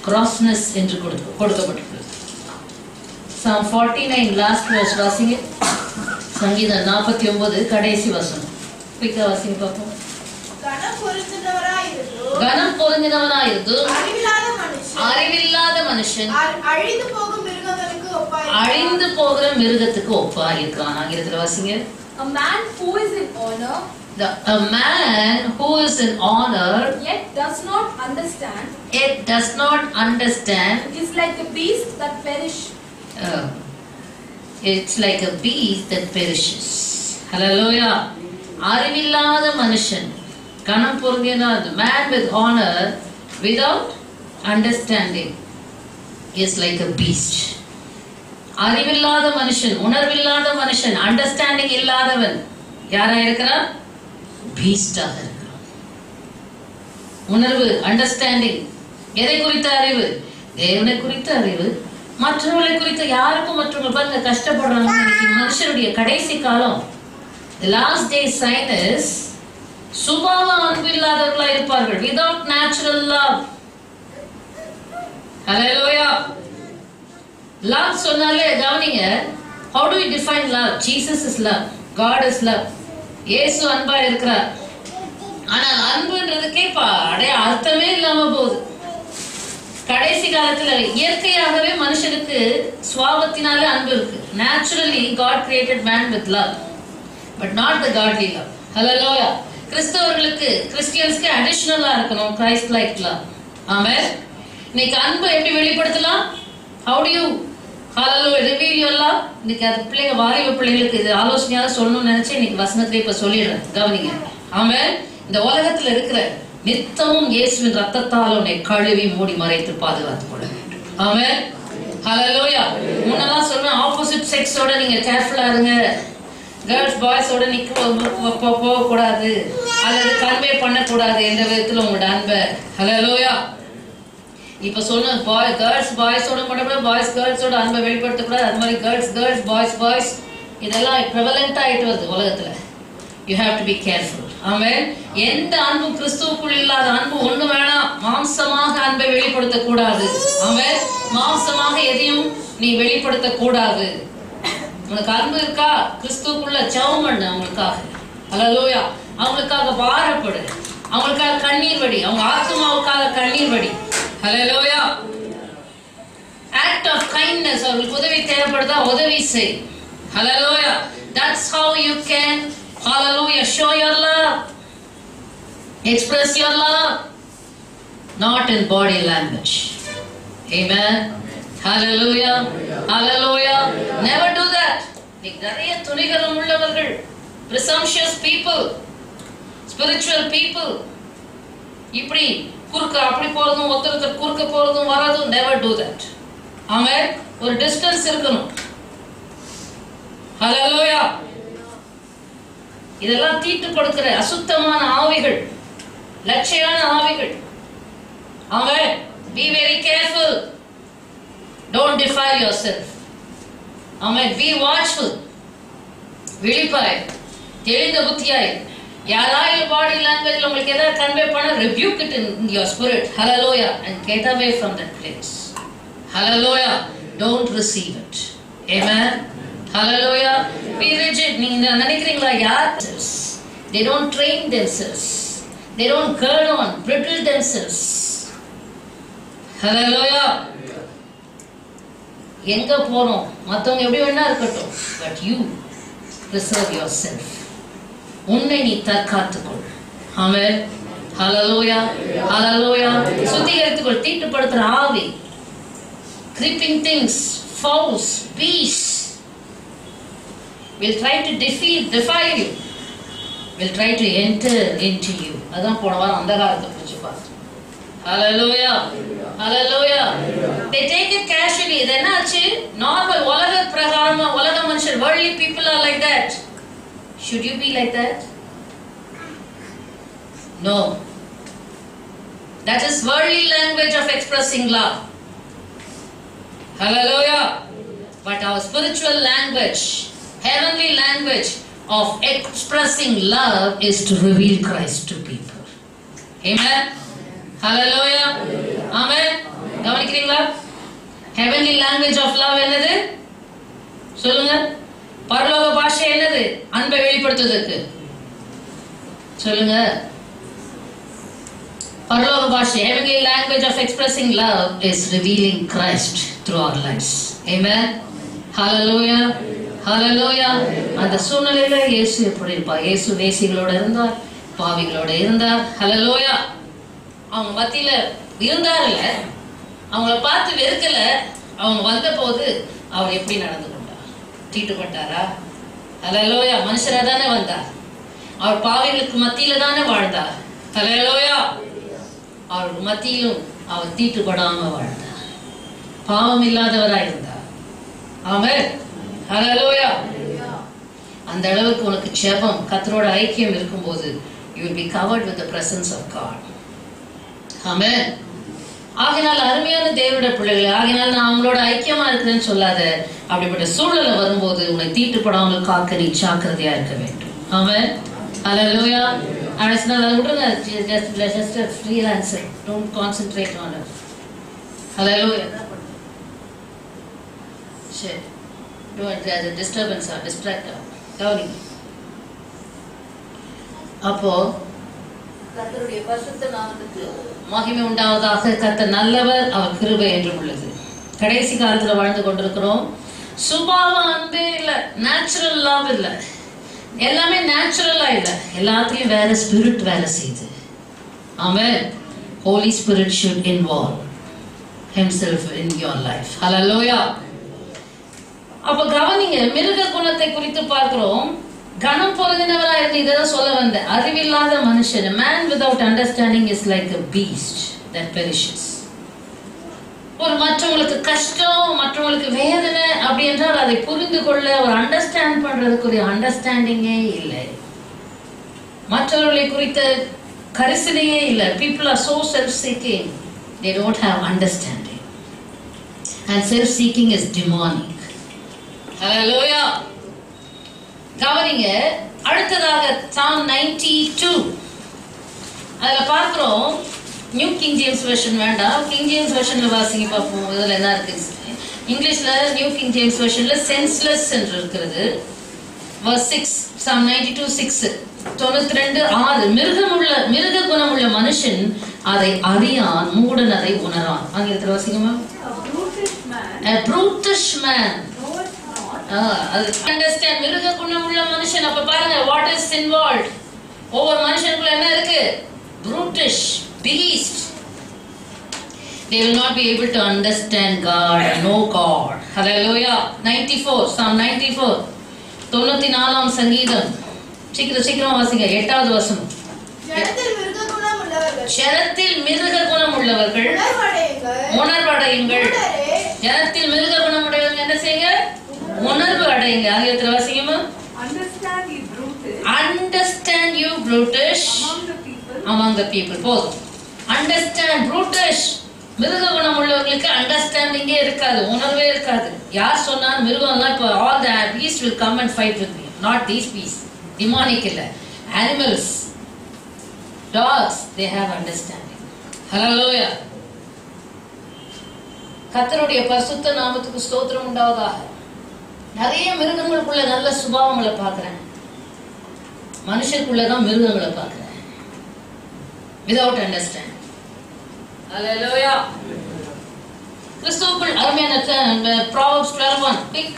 S2: grossness என்று கொடுக்கப்பட்டிருக்கிறது. Psalm 49 last verse வாசிங்க. சங்கீதம் 49 கடைசி வசனம். குயிக்கா வாசிங்க பார்ப்போம். கனம் பொருந்தினவனாயிருந்து அறிவில்லாத மனுஷன் அழிந்து போகிற மிருகத்துக்கு ஒப்பாய் இருக்கிறான். ஆங்கிலத்தில் வாசிங்க.
S3: A man who is in honor,
S2: a man who is in honor
S3: yet does not understand, is like a beast that perish.
S2: It's like a beast that perishes. Hallelujah. அறிவில்லாத மனுஷன், கனம் பொருந்தின, the man with honor without understanding is like a beast. அறிவில்லாத மனுஷன், உணர்வில்லாத மனுஷன், understanding இல்லாதவன் யாரா இருக்கிறான்? பீஸ்டாக இருக்கிறான். உணர்வு, அண்டர்ஸ்டாண்டிங், எதை குறித்த அறிவு? தேவனை குறித்த அறிவு. மற்றவர்களை குறித்த யாருக்கும் மற்றவர்கள் பாருங்க கஷ்டப்படுறாங்க. மனுஷனுடைய கடைசி காலம், the last day sign is சுபாவ அன்பு இல்லாதவர்களா இருப்பார்கள். without natural love. Hallelujah. Love சொன்னாலே கவனிங்க, how do we define love? Jesus is love, God is love. இயேசு அன்பா இருக்கிறார். ஆனால் அன்புன்றதுக்கே அர்த்தமே இல்லாம போகுது.
S1: கடைசி காலத்துல இயற்கையாகவே மனுஷனுக்கு சுவாபத்தினால அன்பு இருக்கு. Naturally God created man with love, but not the godly love. Hallelujah. கிறிஸ்தவர்களுக்கு கிறிஸ்டியன்ஸ்க்கு அடிஷனலா இருக்கணும் Christ like love. ஆமென். இன்னைக்கு அன்பு எப்படி வெளிப்படுத்தலாம்? How do you hallelujah reveal your love? இன்னைக்கு அது பிள்ளைங்க வாலிப பிள்ளைகளுக்கு இது ஆலோசனையாக சொல்லணும்னு நினைச்சு இன்னைக்கு வசனத்திலே இப்ப சொல்லிடுறேன், கவனிங்க. ஆமென். இந்த உலகத்துல இருக்கிற நித்தமும் இயேசுவின் ரத்தத்தால் உன்னை கழுவி மூடி மறைத்து பாதுகாத்துக் கொள்ள வேண்டும். ஆமென். ஹல்லேலூயா. முன்னெல்லாம் சொல்றேன், ஆப்போசிட் செக்ஸோட நீங்க கேர்ஃபுல்லா இருங்க, கேர்ள்ஸ் பாய்ஸோட போக கூடாது, அல்லது கன்வே பண்ணக்கூடாது எந்த விதத்துல உங்களோட அன்பை. ஹல்லேலூயா. இப்ப சொன்ன கேர்ள்ஸ் பாய்ஸோட மட்டும் பாய்ஸ் கேர்ள்ஸோட அன்பை வெளிப்படுத்தக்கூடாது, அது மாதிரி கேர்ள்ஸ் பாய்ஸ் இதெல்லாம் ப்ரெவலண்ட் ஆயிட்டு வருது உலகத்துல. You have to be careful. ஆமென். எந்த அன்பு கிறிஸ்துவுக்குள் இல்லாத அன்பு ஒண்ணு வேணாம். மாம்சமாக அன்பை வெளிப்படுத்த கூடாது. ஆமென். மாம்சமாக எதையும் நீ வெளிப்படுத்த கூடாது. உனக்கு அன்பு இருக்கா? கிறிஸ்துவுக்குள்ள ஜெபம் பண்ணு அவங்களுக்காக. ஹல்லேலூயா. அவங்களுக்காக பாரப்படு, அவங்களுக்காக கண்ணீர் வடி, அவங்க ஆத்மாவுக்காக கண்ணீர் வடி. ஹல்லேலூயா. ஆக்ட் ஆஃப் கைண்ட்னஸ், அவங்களுக்கு உதவி தேவைப்படுதா உதவி செய். ஹல்லேலூயா. That's how you can hallelujah show your love, express your love, not in body language. Amen. Hallelujah. Hallelujah. Never do that. நிறைய துணிகரம் உள்ளவர்கள், presumptuous people, spiritual people, இப்படி குறுக்க அப்படி போறதும் ஒருத்தர் குறுக்க போறதும் வரதும், never do that. ஆமென். ஒரு டிஸ்டன்ஸ் இருக்கணும். ஹல்லேலூயா. இதெல்லாம் தீட்டு கொடுக்கிற அசுத்தமான ஆவிகள், லட்சியான ஆவிகள். ஆமென். Be very careful. Don't defile yourself. Amen. Be watchful. விழிப்பாய், தெளிந்த புத்தியாய். யாராவது பாடி லாங்குவேஜ்ல உங்களுக்கு ஏதாவது கன்வே பண்ண, rebuke it in your spirit. Hallelujah. And get away from that place. Hallelujah. Don't receive it. Amen. Hallelujah. Be rigid. நீங்க நினைக்கிறீங்களா யார்? They don't train themselves. They don't gird on, brittle themselves. Hallelujah. எங்க போறோம்? மத்தவங்க எப்படி வேணா இருக்கட்டும், but you preserve yourself. உன்னை நீ தற்காத்துக்கொள். ஆமென். ஹல்லேலூயா. ஹல்லேலூயா. சுத்திகரித்துக்கொள். தீட்டுப்படுத்துற ஆவி, creeping things, fowls, beasts will try to defile you, will try to enter into you. அதான் போன வாரம் அந்த காலத்தை பிடிச்சு பார்த்தோம். Hallelujah. Hallelujah. They take it casually. இது என்னாச்சு? நார்மல் உலக பிரகாரமா உலக மனுஷர், worldly people are like that. Should you be like that? No. That is worldly language of expressing love. Hallelujah. But our spiritual language, heavenly language of expressing love is to reveal Christ to people. Amen. Hallelujah. Amen. கவனிக்கிறீங்களா? heavenly language of love என்னது? சொல்லுங்க. பரலோக பாஷை என்னது? அன்பை வெளிப்படுத்துவதற்கு சொல்லுங்க. பரலோக பாஷை, heavenly language of expressing love is revealing Christ through our lives. Amen. Hallelujah. Hallelujah. அந்த சூழ்நிலையில இயேசு எப்படி இருப்பார்? இயேசு வேசிகளோட இருந்தார், பாவிகளோட இருந்தார். Hallelujah. அவங்க மத்தியில இருந்தார்ல, அவங்கள பார்த்து வெறுக்கல. அவங்க வந்த போது அவர் எப்படி நடந்து கொண்டார்? தீட்டுப்பட்டாரா? Hallelujah. மனுஷரா தானே வந்தார். அவர் பாவிகளுக்கு மத்தியில தானே வாழ்ந்தார். Hallelujah. அவர் மத்தியிலும் அவர் தீட்டுப்படாம வாழ்ந்தார், பாவம் இல்லாதவராய் இருந்தார். ஆமென். Hallelujah. அந்த அளவுக்கு உனக்கு ஜெபம், கர்த்தரோட ஐக்கியம் இருக்கும்போது you will be covered with the presence of God. Amen. ஆகினால் அருமையான தேவனுடைய பிள்ளைகளே, ஆகினால் நான் அவங்களோட ஐக்கியமா இருக்கிறேன்னு சொல்லாத. அப்படிப்பட்ட சூழலை வரும்போது உன்னை தீட்டுப்படாமல் காக்க நீ ஜாக்கிரதையா இருக்க வேண்டும். ஆமென். Hallelujah. அதை விட்டுருங்க. just a freelancer. Don't concentrate on it. Hallelujah. சரி, as a disturbance or distractor. கவனிங்க. அப்போ கர்த்தருடைய பரிசுத்த நாமத்துக்கு மகிமை உண்டாவதாக. கர்த்தர் நல்லவர், அவர் கிருபை என்றும் உள்ளது. கடைசி காலத்துல வாழ்ந்து கொண்டிருக்கிறோம். சுபாவ அன்பே இல்ல, நேச்சுரல் லவ் இல்ல, எல்லாமே நேச்சுரலா இல்ல, எல்லாத்துலயும் வேற ஸ்பிரிட் வேலை செய்யுது. ஆமென். Holy Spirit should involve himself in your life. Hallelujah. அப்ப கவனிங்க, மிருக குணத்தை குறித்து பார்க்கிறோம். கணம் பொருந்தினவராக இருந்து இதான் சொல்ல வந்த அறிவில்லாத மனுஷன். Man without understanding is like a beast that perishes. ஒரு மற்றவங்களுக்கு கஷ்டம், மற்றவங்களுக்கு வேதனை அப்படி என்றால் அதை புரிந்து கொள்ள ஒரு அண்டர்ஸ்டாண்ட் பண்றதுக்குரிய அண்டர்ஸ்டாண்டிங்கே இல்லை. மற்றவர்களை குறித்த கரிசனையே இல்லை. People are so self-seeking. They don't have understanding. And self-seeking is demonic. Hallelujah. கவனிங்க, அடுத்ததாக Psalm 92. அதுல பார்க்கிறோம், நியூ கிங் ஜேம்ஸ் வெர்ஷன் வேண்டாம், கிங் ஜேம்ஸ் வெர்ஷன்ல வாசிங்க பார்ப்போம். இதுல என்ன இருக்கு? இங்கிலீஷ்ல நியூ கிங் ஜேம்ஸ் வெர்ஷன்ல சென்ஸ்லெஸ் என்று இருக்கிறது. verse 6, Psalm 92:6, 92:6. மிருக குணமுள்ள மனுஷன் அதை அறியான், மூடன் அதை உணரான். ஆங்கிலத்தில் வாசிங்கம்மா. A brutish man. Understand, மிருக குணமுள்ள மனுஷன். அப்ப பாருங்க, what is involved? ஒவ்வொரு மனுஷனுக்குள்ள என்ன இருக்கு? Brutish, beast. They will not be able to understand God, know God. Hallelujah. 94, Psalm 94, 94ஆம் சங்கீதம். சீக்கிரம் வாசிங்க, 8வது வசனம்.
S3: ஜனத்தில் மிருக குணம் உள்ளவர்கள்,
S1: ஜனத்தில் மிருக குணம் உள்ளவர்கள் உணர்வடையுங்கள். ஜனத்தில் மிருக குணம் உடையவங்க என்ன செய்யுங்க? உணர்வு அடையுங்க. ஆங்கிலத்தில் வாசிங்கம்மா. Understand you brutish among the people. போதும். Understand brutish. மிருக குணம் உள்ளவங்களுக்கு அண்டர்ஸ்டாண்டிங்கே இருக்காது, உணர்வே இருக்காது. யார் சொன்னாலும் மிருகம்லாம் இப்போ all the beasts will come and fight with me. Not these beasts. Demonic இல்ல. Animals, dogs, they have understanding. Hallelujah. கர்த்தருடைய பரிசுத்த நாமத்துக்கு ஸ்தோத்திரம் உண்டாவதாக. நிறைய மிருகங்களுக்குள்ள நல்ல சுபாவங்களை பார்க்கிறேன், மனுஷனுக்குள்ளதான் மிருகங்களை பார்க்கிறேன். Without understanding. Hallelujah. கிறிஸ்துவுக்குள் அருமையான Proverbs 12:1. Quick.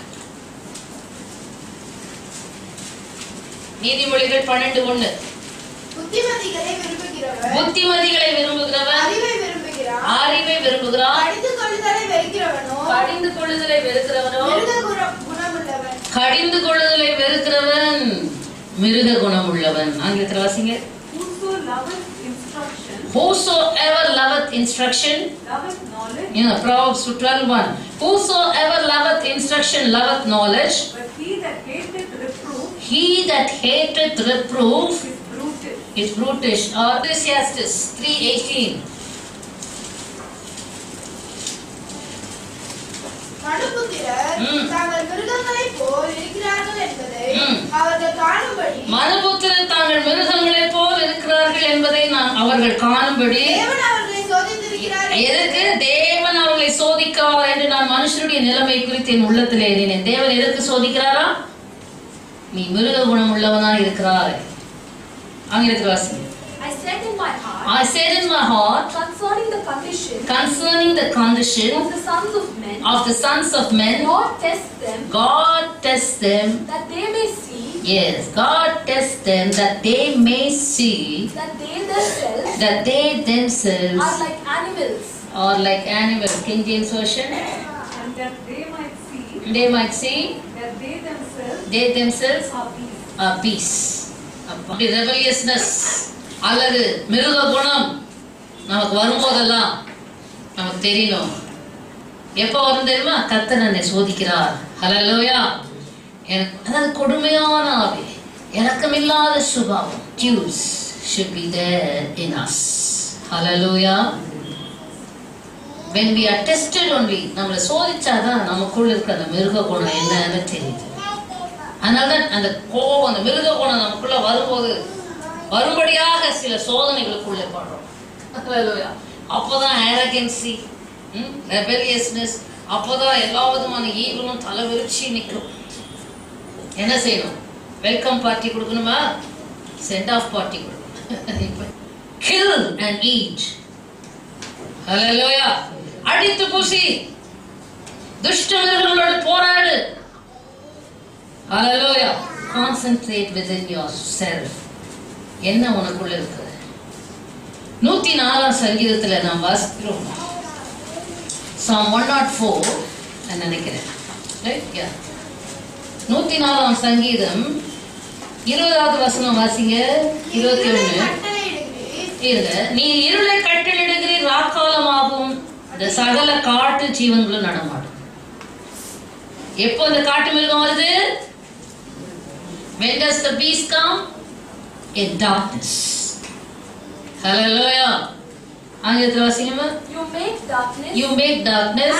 S1: நீதிமொழிகள் 12:1. புத்திமதிகளை விரும்புகிறவன் அறிவை விரும்புகிறான். கடிந்து கொள்ளுதலை வெறுக்கிறவன் மிருக குணம் உள்ளவன். ஆங்கிலத்தில் வாசிங்க. Whosoever loveth instruction, Proverbs 12:1. Whosoever loveth instruction loveth knowledge, but he that hateth reproof is brutish. Ecclesiastes 3:18. மனுபுத்திரர் தாங்கள் மிருகங்களைப் போல் இருக்கிறார்கள் என்பதை அவர்கள் காணும்படி எதற்கு தேவன் அவர்களை சோதிக்கிறார் என்று நான் மனுஷருடைய நிலைமை குறித்து என் உள்ளத்தில் எண்ணினேன். தேவன் எதற்கு சோதிக்கிறாரா? நீ மிருக குணம் உள்ளவனா இருக்கிறாய். ஆங்கிலத்தில் வாசிங்க. I said in my heart concerning the condition of the sons of men, God tests them
S3: that they may see.
S1: Yes, God tests them that they may see that they themselves
S3: are like animals.
S1: King James version.
S3: And that they
S1: might see
S3: that
S1: they themselves are beasts. Rebelliousness அல்லது மிருக குணம் நமக்கு வரும்போதெல்லாம் நமக்கு தெரியணும். எப்போ வரும் தெரியுமா? கர்த்தர் என்னை சோதிக்கிறார். ஹல்லேலூயா. அதாவது கொடுமையான ஆவி, இரக்கமில்லாத சுபாவம், Jews should be there in us. Hallelujah. When we are tested only, நம்மளை சோதிச்சாதான் நமக்குள்ள இருக்க அந்த மிருக குணம் என்னன்னு தெரியுது. அதனால அந்த கோபம், அந்த மிருக குணம் நமக்குள்ள வரும்படியாக சில சோதனைகளுக்குள்ளே படுறோம். அப்போதான் arrogancy, rebelliousness, அப்போதான் எல்லா விதமான ஈவிலும் தலைவிரிச்சு நிற்கும். என்ன செய்யணும்? வெல்கம் பார்ட்டி கொடுக்கணுமா? சென்ட் ஆஃப் பார்ட்டி கொடுக்கணும். kill and eat. Hallelujah. அடித்து புசி, துஷ்ட மிருகங்களோடு போராடு. Hallelujah. Concentrate within yourself. என்ன உனக்குள்ள இருக்குது? 104 சங்கீதத்துல நாம் வாசிக்கிறோம். Psalm 104 நான் நினைக்கிறேன். Right? Yeah. 104 சங்கீதம் 20வது வசனம் வாசிங்க. 21. இருங்க. நீ இருளை கட்டளிடுகிறீர், ராக்காலமாகும் இந்த சகல காட்டு ஜீவன்களும் நடமாடும். எப்போ இந்த காட்டு மிருகம் வருது? When does the beast come? In darkness. Hallelujah. ஆங்கிலத்தில் வாசிங்கம்மா. You make darkness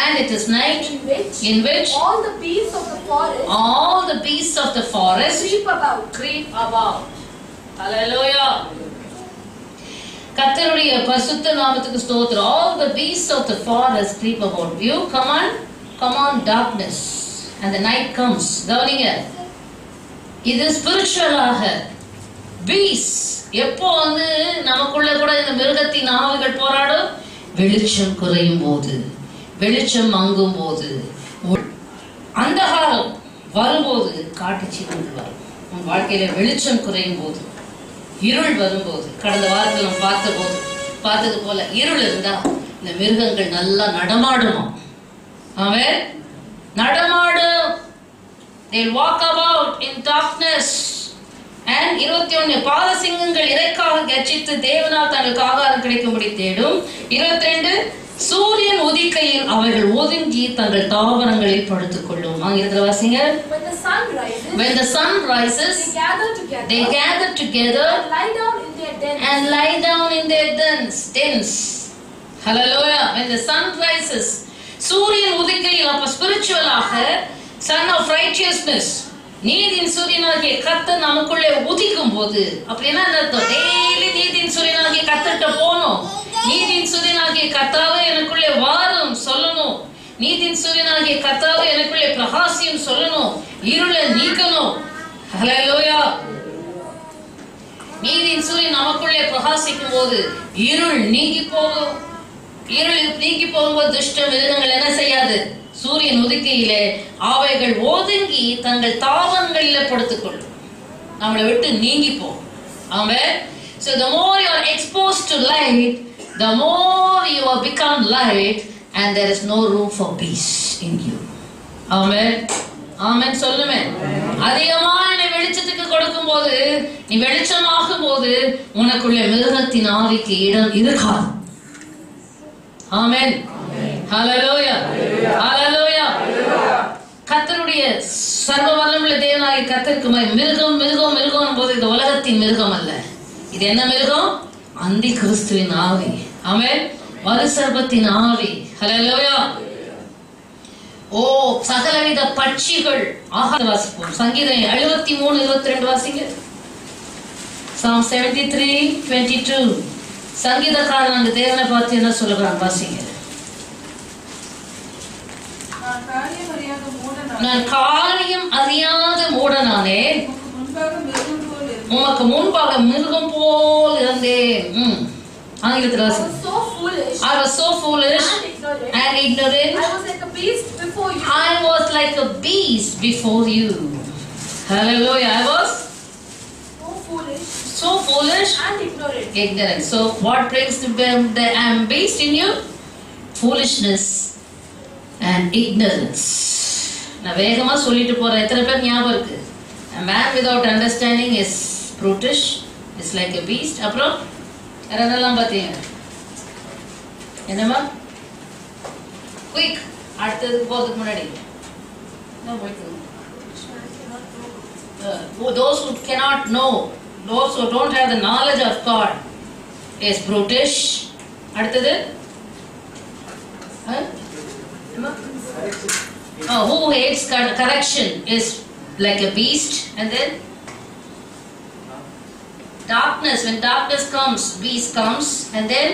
S1: and it is night in which
S3: all the beasts of the forest
S1: creep about. Hallelujah. கர்த்தருடைய பரிசுத்த நாமத்துக்கு ஸ்தோத்திரம். All the beasts of the forest creep about. You come on darkness and the night comes. கவனிங்க, இது ஸ்பிரிச்சுவலாக beasts எப்போ வந்து நமக்குள்ள கூட இந்த மிருகத்தின் ஆவிகள் போராடும்? வெளிச்சம் குறையும் போது, வெளிச்சம் மங்கும் போது, அந்தகாரம் வரும்போது காட்டு ஜீவன்கள் வரும். உன் வாழ்க்கையில வெளிச்சம் குறையும் போது, இருள் வரும்போது, கடந்த வாரத்தில் நம்ம பார்த்தது போல இருள் இருந்தா இந்த மிருகங்கள் நல்லா நடமாடுமா? அவன் நடமாடும். They walk about in darkness. And 21 பாதசிங்கங்கள் இறைக்காக கர்ஜித்து தேவனால் தங்களுக்கு ஆகாரம் கிடைக்கும்படி தேடும். 22 சூரியன் உதிக்கையில் அவைகள் ஒதுங்கி தங்கள் தாவரங்களில் படுத்துக் கொள்ளும். ஆங்கிலத்தில் வாசிங்க. When the sun rises, they gather together and lie down in their dens. Hallelujah. When the sun rises, சூரியன் உதிக்கையில், அப்ப ஸ்பிரிச்சுவலாக son of righteousness, நீதியின் சூரியனாகிய கர்த்தர் நமக்குள்ளே உதிக்கும் போது, அப்படின்னா அர்த்தம் டெய்லி நீதியின் சூரியனாகிய கர்த்தர்கிட்ட போகணும். நீதியின் சூரியனாகிய கர்த்தாவே எனக்குள்ளே வாரும் சொல்லணும். நீதியின் சூரியனாகிய கர்த்தாவே எனக்குள்ளே பிரகாசியம் சொல்லணும். இருளை நீக்கணும். ஹல்லேலூயா. நீதியின் சூரியன் நமக்குள்ளே பிரகாசிக்கும் போது இருள் நீங்கி போகும். இருள் நீங்கி போகும்போது துஷ்ட மிருகங்கள் என்ன செய்யாது? சூரியன் உதிக்கையிலே அவைகள் ஒதுங்கி தங்கள் தாவரங்களில் படுத்துக்கொள்ளும். நம்மளை விட்டு நீங்கி போகும். ஆமென். So the more you are exposed to light, the more you will become light and there is no room for peace in you. ஆமென். ஆமென் சொல்லுமே. அதிகமா நீ வெளிச்சத்துக்கு கொடுக்கும் போது, நீ வெளிச்சமாகும் போது உனக்குள்ள மிருகத்தின் ஆவிக்கு இடம் இருக்காது. ஆமென். ஹல்லேலூயா. ஹல்லேலூயா. கர்த்தருடைய சர்வ வல்லமையுள்ள தேவனாகிய கர்த்தருக்கு மிருகம் மிருகம் மிருகம் போது இந்த உலகத்தின் மிருகம் அல்ல. இது என்ன மிருகம்? அந்தி கிறிஸ்துவின் ஆவி. ஆமென். வலுசர்பத்தின் ஆவி. ஹல்லேலூயா. ஓ சகலவித பட்சிகள் ஆகாரம் வாசிப்போம். சங்கீதம் 73:22 வாசிங்க. Psalm 73:22. சங்கீதக்காரன் அங்கு தேவனை பார்த்து என்ன சொல்லுகிறான் வாசிங்க. நான் காரியம் அறியாத மூடனானே, உமக்கு முன்பாக மிருகம் போல் இருந்தேன். ஆங்கிலத்தில் வாசிங்க. I was so foolish and ignorant. I was like a beast before you. Hallelujah. I was so foolish and ignorant. So what brings the I am beast in you? Foolishness and ignorance. நான் வேகமா சொல்லிட்டு போறேன். எத்தனை பேர் ஞாபகம் இருக்கு? A man without understanding is brutish, is like a beast. அப்புறம் என்னெல்லாம் பார்த்தீங்க? என்னமா? Quick. அடுத்தது போறதுக்கு முன்னாடி those who cannot know, those who don't have the knowledge of God is brutish. அடுத்தது who hates correction is like a beast. And then darkness, when darkness comes, beast comes. And then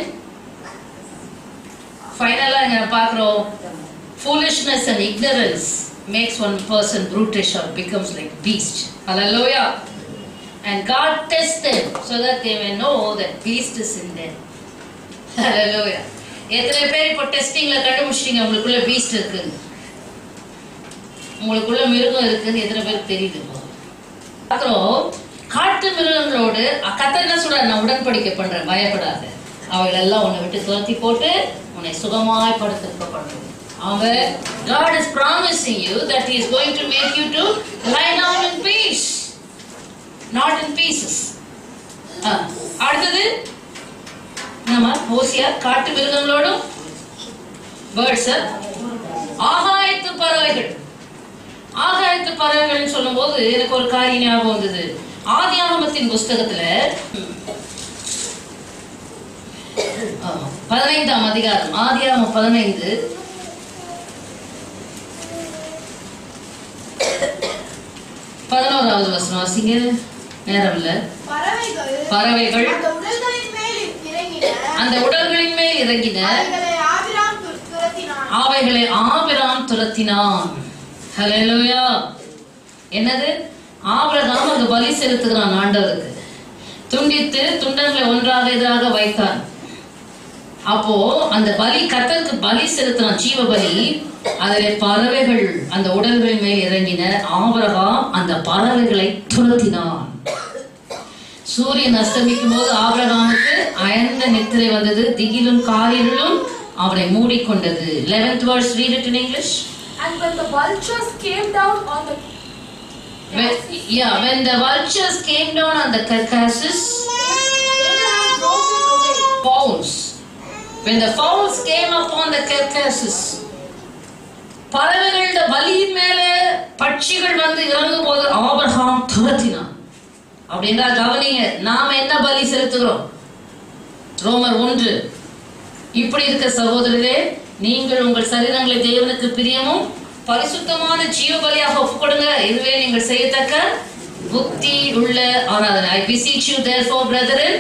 S1: finally இங்க பார்க்கிறோம், foolishness and ignorance makes one person brutish or becomes like beast. Hallelujah. And God tests them so that they may know that beast is in them. Hallelujah. எத்தனை பேர் இப்போ டெஸ்டிங்ல கண்டுபிடிச்சிட்டீங்க உங்களுக்குள்ள Beast இருக்கு, உங்களுக்குள்ள மிருகம் இருக்குன்னு எத்தனை பேருக்கு தெரியுது? அப்புறம் காட்டு மிருகங்களோடு கர்த்தர் என்ன சொல்றாரு? நான் உடன்படிக்கை பண்றேன், பயப்படாத, அவைகள் எல்லாம் உன்னை விட்டு துரத்தி போட்டு உன்னை சுகமாய் படுத்திருக்கப்படுறது. அவன் God is promising you that he is going to make you to lie down in peace, not in pieces. அடுத்தது நம்ம ஓசியா காட்டு மிருகங்களோடும் பேர்ட்ஸ், ஆகாயத்து பறவைகள். ஆகாயத்து பறவைகள் சொல்லும் போது எனக்கு ஒரு காரியம் ஞாபகம் வந்தது. ஆதியாகமத்தின் புஸ்தகத்துல 15ஆம் அதிகாரம், ஆதியாகமம் 15 11வது வசனம் வாசிங்க. நேரம் இல்ல. பறவைகள் அந்த உடல்களின் மேல் இறங்கின, அவைகளை ஆபிராம் துரத்தினான். ஹல்லேலூயா. என்னது? ஆபிரகாம் அங்க பலி செலுத்துகிறான் ஆண்டவருக்கு. துண்டித்து துண்டங்களை ஒன்றாக எதிராக வைத்தான். அப்போ அந்த பலி கர்த்தருக்கு பலி செலுத்தினான், ஜீவ பலி. அதில் பறவைகள் அந்த உடல்களின் மேல் இறங்கின, ஆபிரகாம் அந்த பறவைகளை துரத்தினான். சூரியன் அஸ்தமிக்கும் போது ஆபிரகாமுக்கு அயர்ந்த நித்திரை வந்தது, திகிலும் காரிருளும் அவனை மூடிக்கொண்டது. 11th verse, read it in English.
S3: And when the vultures came down on the
S1: when the vultures came down on the carcasses, fowls, when the fowls came upon the carcasses, பறவைகளோட பலியின் மேல பட்சிகள் வந்து இறங்கும் போது ஆபிரகாம் துரத்தினான். அப்படின்னா கவனிங்க, நாம என்ன பலி செலுத்துகிறோம்? ரோமர் 1. இப்படி இருக்க சகோதரரே, நீங்கள் உங்கள் சரீரங்களை தேவனுக்கு பிரியமும் பரிசுத்தமான ஜீவ பலியாக ஒப்புக்கொடுங்க, இதுவே நீங்கள் செய்யத்தக்க புத்தி உள்ள ஆராதனை. I beseech you therefore, brethren,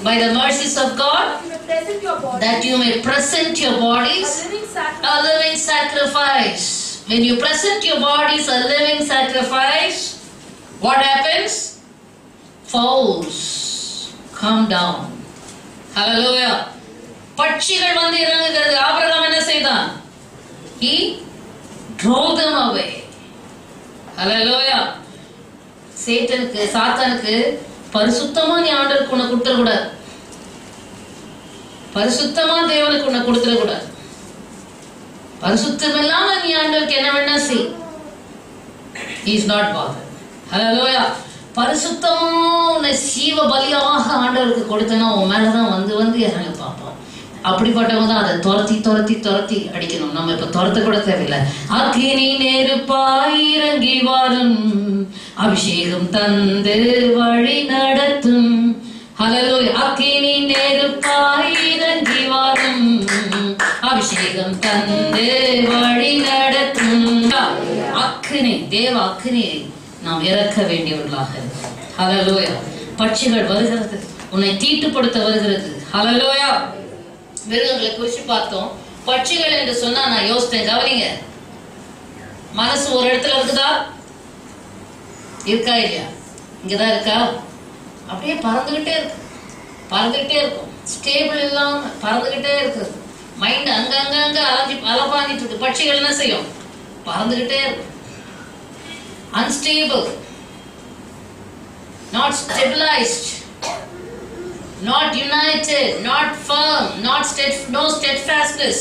S1: by the mercies of God, that you may present your bodies a living sacrifice. When you present your bodies a living sacrifice, what happens? Fowls come down. Hallelujah. பட்சிகள் வந்து இறங்குகிறது. Abraham என்ன செய்தான்? He drove them away. Hallelujah. சாத்தானுக்கு பரிசுத்தமா நீ ஆண்டவருக்கு உன்னை கொடுத்துடக்கூடாது, பரிசுத்தமா தேவனுக்கு உன்னை கொடுத்துடக்கூடாது. பரிசுத்தம் இல்லாம நீ ஆண்டவருக்கு என்ன வேணா செய். He is not bothered. Hallelujah. பரிசுத்தமா உன்னை ஜீவ பலியாக ஆண்டவருக்கு கொடுத்தனா உன் மேலதான் வந்து வந்து இறங்க பார்ப்போம். அப்படிப்பட்டவங்க தான் அதை துரத்தி துரத்தி துரத்தி அடிக்கணும். நம்ம இப்ப துரத்த கூட தேவையில்லை. அக்கினி நெருப்பாய் இறங்கி வரும், அபிஷேகம் தந்து வழி நடத்தும். ஹல்லேலூயா. அக்கினி நெருப்பாய் இறங்கி வரும், அபிஷேகம் தந்து வழி நடத்தும். அக்கினி, தேவ அக்கினியை நாம் இறக்க வேண்டியவர்களாக இருக்கிறோம். ஹல்லேலூயா. பட்சிகள் வருகிறது, உன்னை தீட்டுப்படுத்த வருகிறது. ஹல்லேலூயா. மிருகங்களை குறிச்சு பார்த்தோம். பட்சிகள் என்று சொன்னா நான் யோசித்தேன். கவனிங்க, மனசு ஒரு இடத்துல இருக்குதா? இருக்கா இல்லையா? இங்கதான் இருக்கா? அப்படியே பறந்துகிட்டே இருக்கு, பறந்துகிட்டே இருக்கும். ஸ்டேபிள் இல்லாம பறந்துகிட்டே இருக்கு. மைண்ட் அங்கங்க அலப்பாஞ்சிட்டு இருக்கு. பட்சிகள் என்ன செய்யும்? பறந்துகிட்டே இருக்கும். Unstable, not stabilised, not united, not firm, no steadfastness,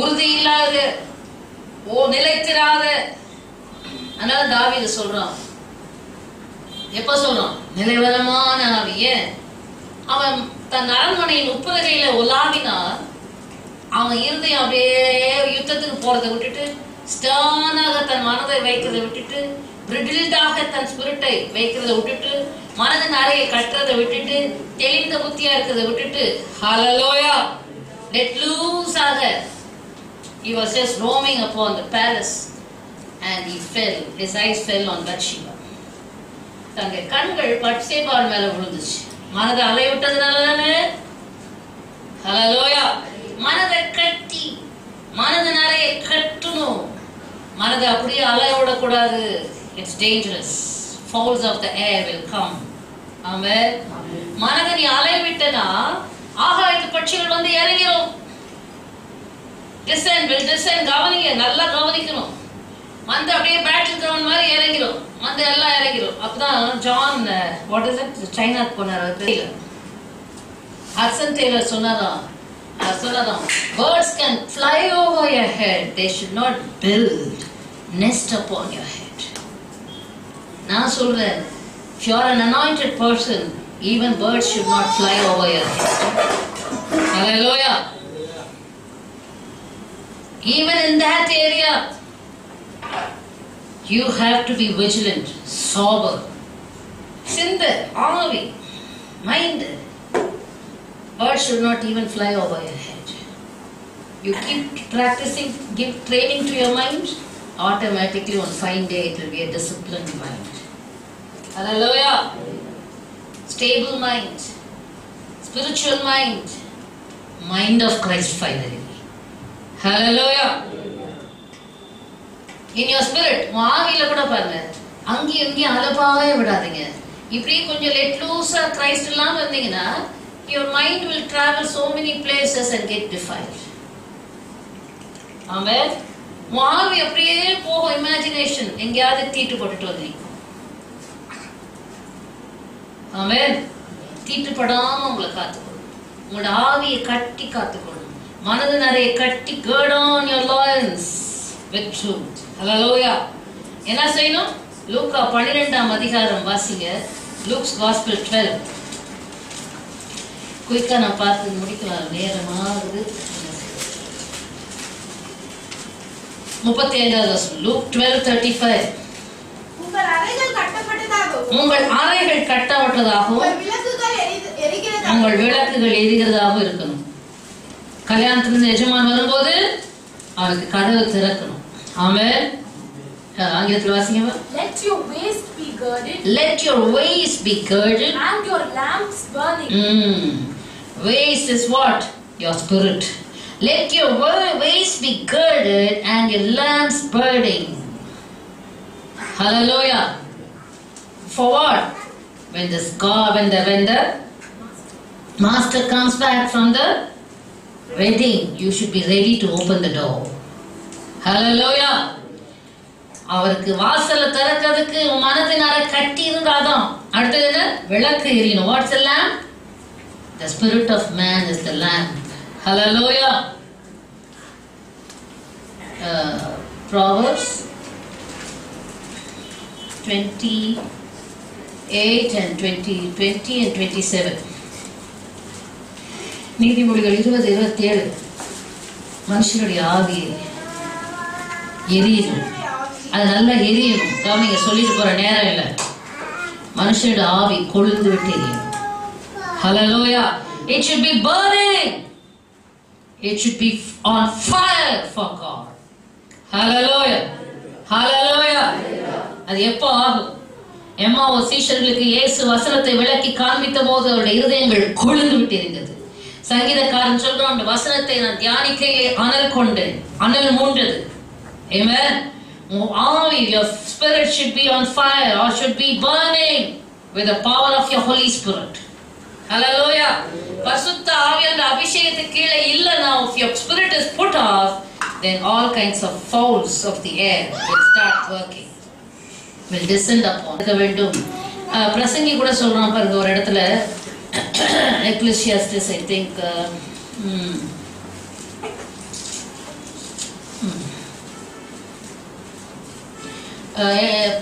S1: உறுதி இல்லாத, நிலைத்திராத. அதனால தாவீது சொல்றான், எப்ப சொல்றான்? நிலைவரமான ஆவிய. அவன் தன் அரண்மனையின் உப்பரகையில உலாவினார். அவன் இருதயம் அப்படியே யுத்தத்துக்கு போறதை விட்டுட்டு, ஸ்டர்னாக தன் மனதை வைக்கிறதை விட்டுட்டு, பிரிடில்டாக தன் ஸ்பிரிட்டை வைக்கிறதை விட்டுட்டு, மனதின் அறையை கட்டுறதை விட்டுட்டு, தெளிந்த புத்தியா இருக்கிறதை விட்டுட்டு, ஹல்லேலூயா, let loose ஆக, he was just roaming upon the palace and he fell, his eyes fell on Bathsheba. தன்னுடைய கண்கள் பட்சேபாள் மேல விழுந்துச்சு. மனதை அலைய விட்டதுனால தானே. ஹல்லேலூயா. மனதை கட்டி, மனதின் அறையை கட்டணும். மனதை அப்படியே அலைய விடக்கூடாது. It's dangerous fowls of the air will come. Amen. மனதை நீ அலைய விட்டனா ஆகாயத்து பட்சிகள் வந்து இறங்கிரும். Descend will descend. கவனிங்க, நல்லா கவனிக்கணும். வந்து அப்படியே பேட்டில் கிரவுண்ட் மாதிரி இறங்கிரும். வந்து எல்லாம் இறங்கிரும். அப்பதான் ஜான் வாட் இஸ் இட் சைனாக்கு போனார். தெரியல, ஹட்சன் டெய்லர் சொன்னாராம், birds can fly over your head, they should not build nest upon your head. நான் சொல்றேன், if you are an anointed person, even birds should not fly over your head. Hallelujah. Even in that area you have to be vigilant, sober, சிந்தை, ஆவி, mind. Birds should not even fly over your head. You keep practicing, give training to your mind, automatically on fine day it will be a disciplined mind. Hallelujah. Stable mind, spiritual mind, mind of Christ finally. Hallelujah. In your spirit, ஆவியில கூட பாருங்க, அங்கேயும் இங்கேயும் அலப்பாவே விடாதீங்க. இப்படியே கொஞ்சம் let லூஸா Christ இல்லாம இருந்தீங்கன்னா your mind will travel so many places and get defiled. Amen. ஆவி அப்படியே போகும், இமேஜினேஷன் எங்கேயாவது தீட்டு போட்டுட்டு வந்து. Amen. தீட்டுப்படாம உங்களை காத்துக்கணும், உங்களோட ஆவியை கட்டி காத்துக்கணும், மனது நிறைய கட்டி gird on your loins with truth. Hallelujah. என்ன செய்யணும்? லூக்கா 12ஆம் அதிகாரம் வாசிங்க. Luke's Gospel 12. குயிக்கா நான் பார்த்து முடிக்கலாம், நேரமாகுது. 35வது வசனம். Luke 12:35.
S3: உங்கள் அறைகள் கட்டப்பட்டதாகவும்
S1: உங்கள் அறைகள் கட்டப்பட்டதாகவும் உங்கள் விளக்குகள் எரிகிறதாகவும் இருக்கணும். கல்யாணத்திலிருந்து எஜமான் வரும்போது அவனுக்கு கதவு திறக்கணும். ஆமென். ஆங்கிலத்தில் வாசிங்க.
S3: Let your waist be girded.
S1: Let your waist be girded.
S3: And your lamps burning.
S1: Waist is what? Your spirit. Let your waist be girded and your lamps burning. Hallelujah. For what? When the master comes back from the wedding, you should be ready to open the door. Hallelujah. அவருக்கு வாசல்ல திறக்கிறதுக்கு மனதினால கட்டி இருந்தாதான். அடுத்தது என்ன? விளக்கு எரியணும். What's the lamp? The spirit of man is the lamp. Hallelujah. Proverbs 28 and 27. நீதிமொழிகள் 20:27. மனுஷனுடைய ஆவி எரியணும், அது நல்லா எரியணும். கவனிங்க, சொல்லிட்டு போற நேரம் இல்லை. மனுஷனோட ஆவி கொழுந்து விட்டு எரியணும். Hallelujah. It should be burning. It should be on fire for God. Hallelujah. Hallelujah. அது எப்போ ஆகும்? எம்மாவோ சீஷர்களுக்கு இயேசு வசனத்தை விளக்கி காண்பித்த போது அவருடைய இருதயங்கள் கொழுந்து விட்டு இருந்தது. சங்கீதக்காரன் சொல்றான், அந்த வசனத்தை நான் தியானிக்கையிலே அனல் கொண்டேன், அனல் மூண்டது. Amen. Your spirit should be on fire or should be burning with the power of your Holy Spirit. Hallelujah. பரிசுத்த ஆவியான அபிஷேகத்துக்கு கீழே இல்லைனா, if your spirit is put off, then all kinds of fowls of the air will start working, will descend upon வேண்டும். பிரசங்கி கூட சொல்றான் பாருங்க ஒரு இடத்துல, Ecclesiastes I think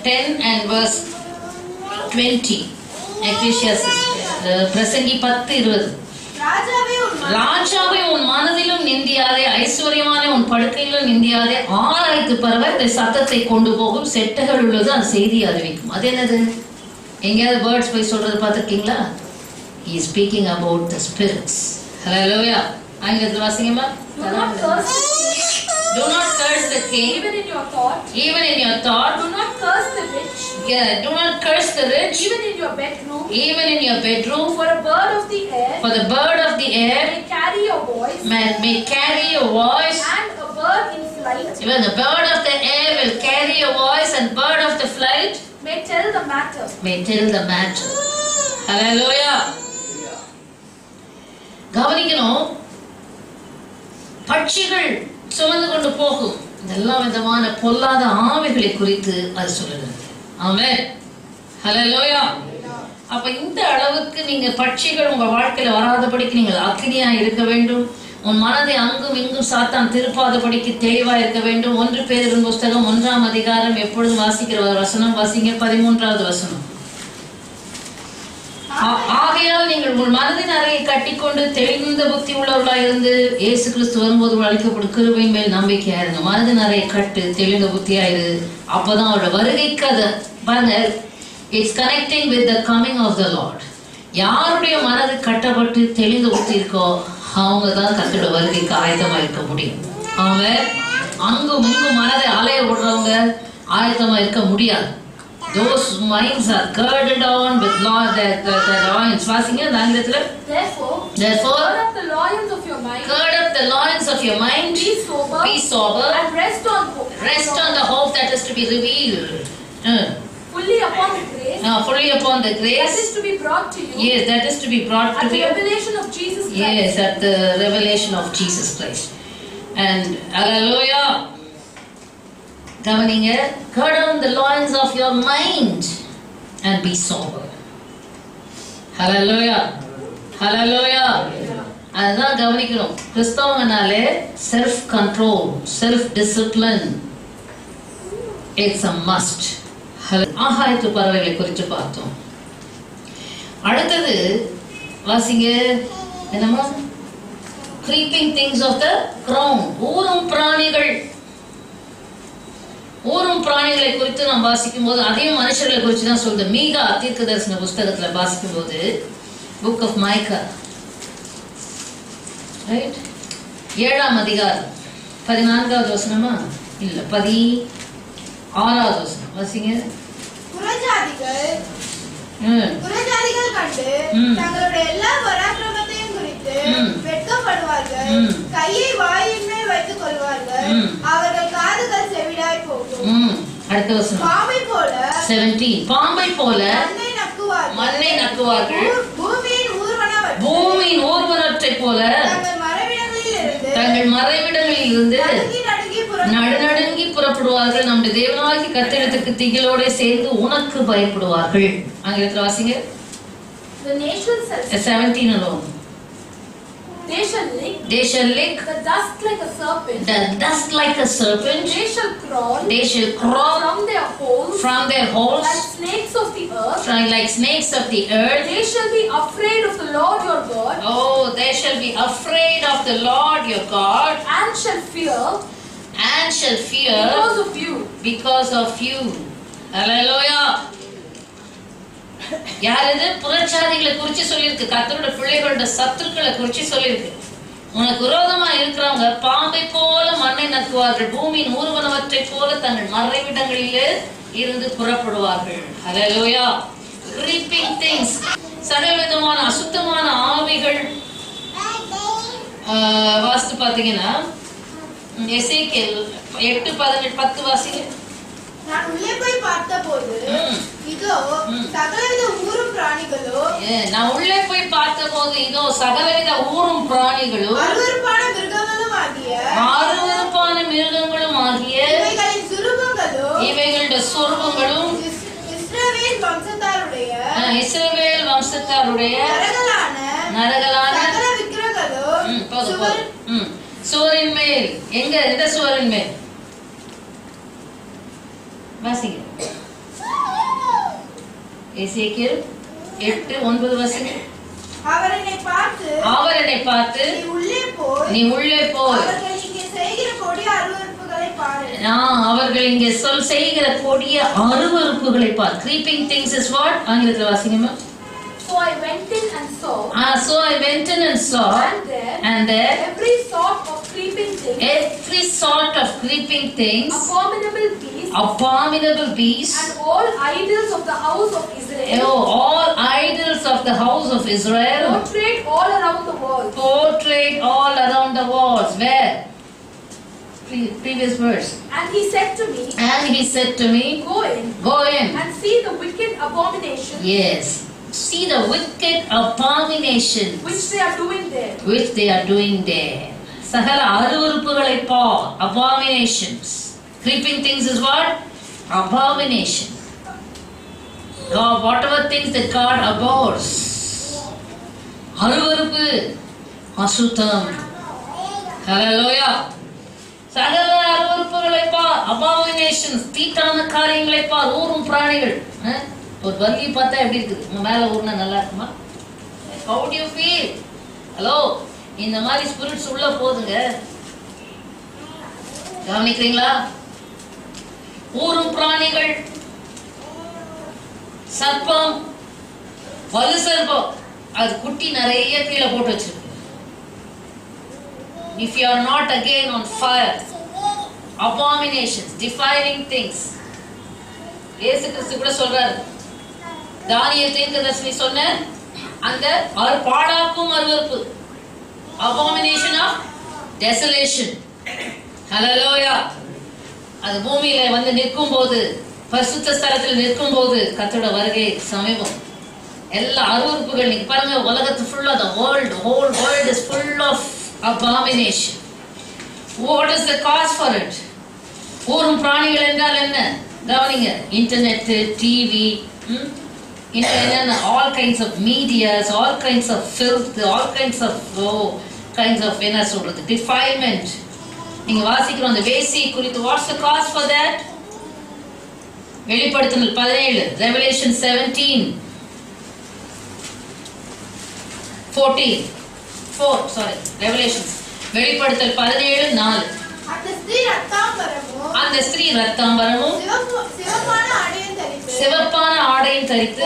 S1: 10 and verse 20. Ecclesiastes பிரசங்கி 10:20. ராஜாவே உன் மனதிலும் நிந்தியாதே, ஐஸ்வர்யமான உன் படுக்கையிலும் நிந்தியாதே, ஆராய்த்து பறவை இந்த சத்தத்தை கொண்டு போகும், செட்டைகள் உள்ளது அது செய்தி அறிவிக்கும். அது என்னது? எங்கேயாவது பேர்ட்ஸ் போய் சொல்றது பார்த்துருக்கீங்களா? He is speaking about the spirits. Hallelujah. ஆங்கிலத்தில் வாசிங்கம்மா. Do not curse the king.
S3: Even in your thought.
S1: Even in your thought.
S3: Do not curse the rich.
S1: Yeah, do not curse the rich.
S3: Even in your bedroom.
S1: Even in your bedroom.
S3: For a bird of the air.
S1: For the bird of the air.
S3: May carry your voice.
S1: May carry your voice.
S3: And a bird in flight.
S1: Even the bird of the air will carry your voice, and bird of the flight
S3: may tell the matter.
S2: May tell the matter. Hallelujah. கவனிக்கணும், பட்சிகள் சுமந்து கொண்டு போகும் எல்லா விதமான பொல்லாத ஆவிகளை குறித்து அது சொல்லுகிறது. ஆமென். ஹல்லேலூயா. அப்ப இந்த அளவுக்கு நீங்க பட்சிகள் உங்க வாழ்க்கையில வராதபடிக்கு நீங்கள் அக்கினியா இருக்க வேண்டும். உன் மனதை அங்கும் இங்கும் சாத்தான் திருப்பாதபடிக்கு தெளிவா இருக்க வேண்டும். 1 பேதுரு புஸ்தகம் 1ஆம் அதிகாரம் எப்பொழுதும் வாசிக்கிற வசனம் வாசிங்க, 13வது வசனம். ஆகையால் நீங்கள் உங்கள் மனதின் அறையை கட்டிக்கொண்டு தெளிந்த புத்தி உள்ளவர்களாக இருந்து இயேசு கிறிஸ்து வரும்போது அளிக்கப்படும் கிருபையின் மேல் நம்பிக்கையா இருங்க. மனதின் அறையை கட்டு, தெளிந்த புத்தியாயிரு. அப்பதான் அவரோட வருகைக்கு அது பாருங்க, it's connecting with the coming of the lord. யாருடைய மனது கட்டப்பட்டு தெளிந்த புத்தி இருக்கோ அவங்க தான் கர்த்தரோட வருகைக்கு ஆயத்தமா இருக்க முடியும். அவங்க அங்கும் இங்கும் மனதை அலைய விடுறவங்க ஆயத்தமா இருக்க முடியாது. Those minds are girded on with Lord, the loins. வாசிங்க அந்த ஆங்கிலத்துல.
S3: Therefore, gird up the loins of your mind.
S2: Gird up the loins of your mind. Be sober.
S3: And rest on hope.
S2: Rest on the hope that is to be revealed.
S3: Fully upon the grace.
S2: Fully upon the grace.
S3: That is to be brought to you.
S2: Yes, that is to be brought to you.
S3: At the revelation of Jesus Christ.
S2: Yes, at the revelation of Jesus Christ. And hallelujah. கவனிங்க, gird on the loins of your mind and be sober. Hallelujah. Hallelujah. அதுதான் கவனிக்கணும். கிறிஸ்தவங்கனாலே self control, self discipline it's a must. ஆகாயத்து பறவைகளை குறித்து பார்த்தோம். அடுத்தது வாசிங்க, என்னமா, creeping things of the ground. ஊரும் பிராணிகள். ஊரும் பிராணிகளை குறித்து நாம் வாசிக்கும் போது அதையும் மனுஷர்களை குறித்து தான் சொல்லுது. மீகா தீர்க்க தரிசன புஸ்தகத்துல வாசிக்கும் போது, புக் ஆஃப் மைக்கா, ரைட், 7ஆம் அதிகாரம் 14வது வசனமா இல்ல 16வது வசனம் வாசிங்க.
S4: புறஜாதிகள் கண்டு தங்களுடைய எல்லா பராக்கிரமத்தையும் குறித்து வெட்கப்படுவார்கள். கையை வாயின் மேல் வைத்துக் கொள்வார்கள். அவர்கள் காதுகள் செவிடாய் போகும்.
S2: அடுத்த வசனம்.
S4: பாம்பை போல
S2: 17, பாம்பை போல
S4: மண்ணை நக்குவார்கள்.
S2: பூமியின் ஊர்வனத்தை போல தங்கள் மறைவிடங்களில் இருந்து நடுநடுங்கி புறப்படுவார்கள். நம்முடைய தேவனாகிய கர்த்தரிடத்துக்கு திகிலோட சேர்ந்து உனக்கு பயப்படுவார்கள். ஆங்கிலத்தில் வாசிங்க.
S3: The nations
S2: 17 alone.
S3: They shall lick the dust like a serpent.
S2: The dust like a serpent.
S3: They shall crawl from their holes. Like snakes of the earth.
S2: Like snakes of the earth.
S3: They shall be afraid of the Lord your God.
S2: Oh, they shall be afraid of the Lord your God.
S3: And shall fear because of you.
S2: Because of you. Hallelujah. யாரது புறச்சாதிகளை குறிச்சு சொல்லியிருக்கு. கர்த்தரோட பிள்ளைகளோட சத்துருக்களை குறிச்சு சொல்லியிருக்கு. உனக்கு விரோதமா இருக்கிறவங்க பாம்பை போல மண்ணை நக்குவார்கள். பூமியின் ஊர்வனவற்றை போல தங்கள் மறைவிடங்களிலே இருந்து புறப்படுவார்கள். ஹல்லேலூயா. creeping things, சகலவிதமான அசுத்தமான ஆவிகள். வாஸ்து பாத்தீங்கன்னா எசேக்கியேல் 8:10 வாசிங்க.
S4: நான் உள்ளே போய் பார்த்தபோது இதோ சகலவித ஊரும் பிராணிகளோ.
S2: நான் உள்ளே போய் பார்த்தபோது இதோ சகலவித ஊரும் பிராணிகளோ
S4: அருவருப்பான மிருகங்களும் ஆகிய
S2: இவைகளுடைய சொரூபங்களும் இஸ்ரவேல் வம்சத்தாருடைய நரகலான சுவரின் மேல். எந்த சுவரின் மேல் வாசிங்க. எசேக்கியேல் 8:9 வாசிங்க.
S4: அவர் என்னை பார்த்து நீ உள்ளே போய் அவர்கள் இங்கே செய்கிற கொடிய அருவருப்புகளை பார். creeping things is what? ஆங்கிலத்தில் வாசிங்கம்மா.
S3: So I went in and saw.
S4: And there
S3: every sort of creeping things.
S4: Abominable beasts.
S3: And all idols of the house of Israel.
S2: All idols of the house of Israel.
S3: Portrayed all around the walls.
S2: Where?
S1: previous verse.
S3: And he said to me,
S1: And he said to me,
S3: go in
S1: go in.
S3: and see the wicked abomination
S1: Yes. See the wicked abomination
S3: which they are doing there.
S1: which they are doing there. சகல அருவருப்புகளை பார். Abominations. Creeping things is what? Abomination. God, whatever things that God abhors. அருவருப்பு, அசுத்தம். Hallelujah. சகல அருவருப்புகளை பார். Abominations. தீட்டான காரியங்களை பார். ஊரும் பிராணிகள். ஒரு வர்க்கி பார்த்தா எப்படி இருக்குது? உங்க மேல ஊர்னா நல்லா இருக்குமா? How do you feel? Hello, இந்த மாதிரி ஸ்பிரிட்ஸ் உள்ள போதுங்க. கவனிக்கிறீங்களா? ஊரும் பிராணிகள், சர்ப்பம், வலு சர்ப்பம், அது குட்டி நிறைய கீழே போட்டு வச்சிருக்கு. If you are not again on fire, abominations, defiling things. இயேசு கிறிஸ்து கூட சொல்றாரு, தானியேல் தீர்க்கதரிசி சொன்ன அந்த பாழாக்கும் அருவருப்பு, abomination of desolation. Hallelujah. அது பூமியில வந்து நிற்கும் போது, பரிசுத்த ஸ்தலத்தில் நிற்கும் போது கர்த்தருடைய வருகை சமீபம். எல்லா அருவருப்புகள் நீங்க பாருங்க, உலகத்து ஃபுல்லா the whole world is full of abomination. What is the cause for it? ஊரும் பிராணிகள் என்றால் என்ன? கவனிங்க, internet, TV, all kinds of medias, all kinds of filth, all kinds of என்ன சொல்றது, defilement. நீங்க வாசிக்கிறோம் அந்த வேசி குறித்து. What's the cause for that? வெளிப்படுத்தல் 17, Revelation 17, 4, sorry, Revelations. வெளிப்படுத்தல் 17:4. அந்த ஸ்திரீ ரத்தாம்பரமும் சிவப்பான ஆடையும் தரித்து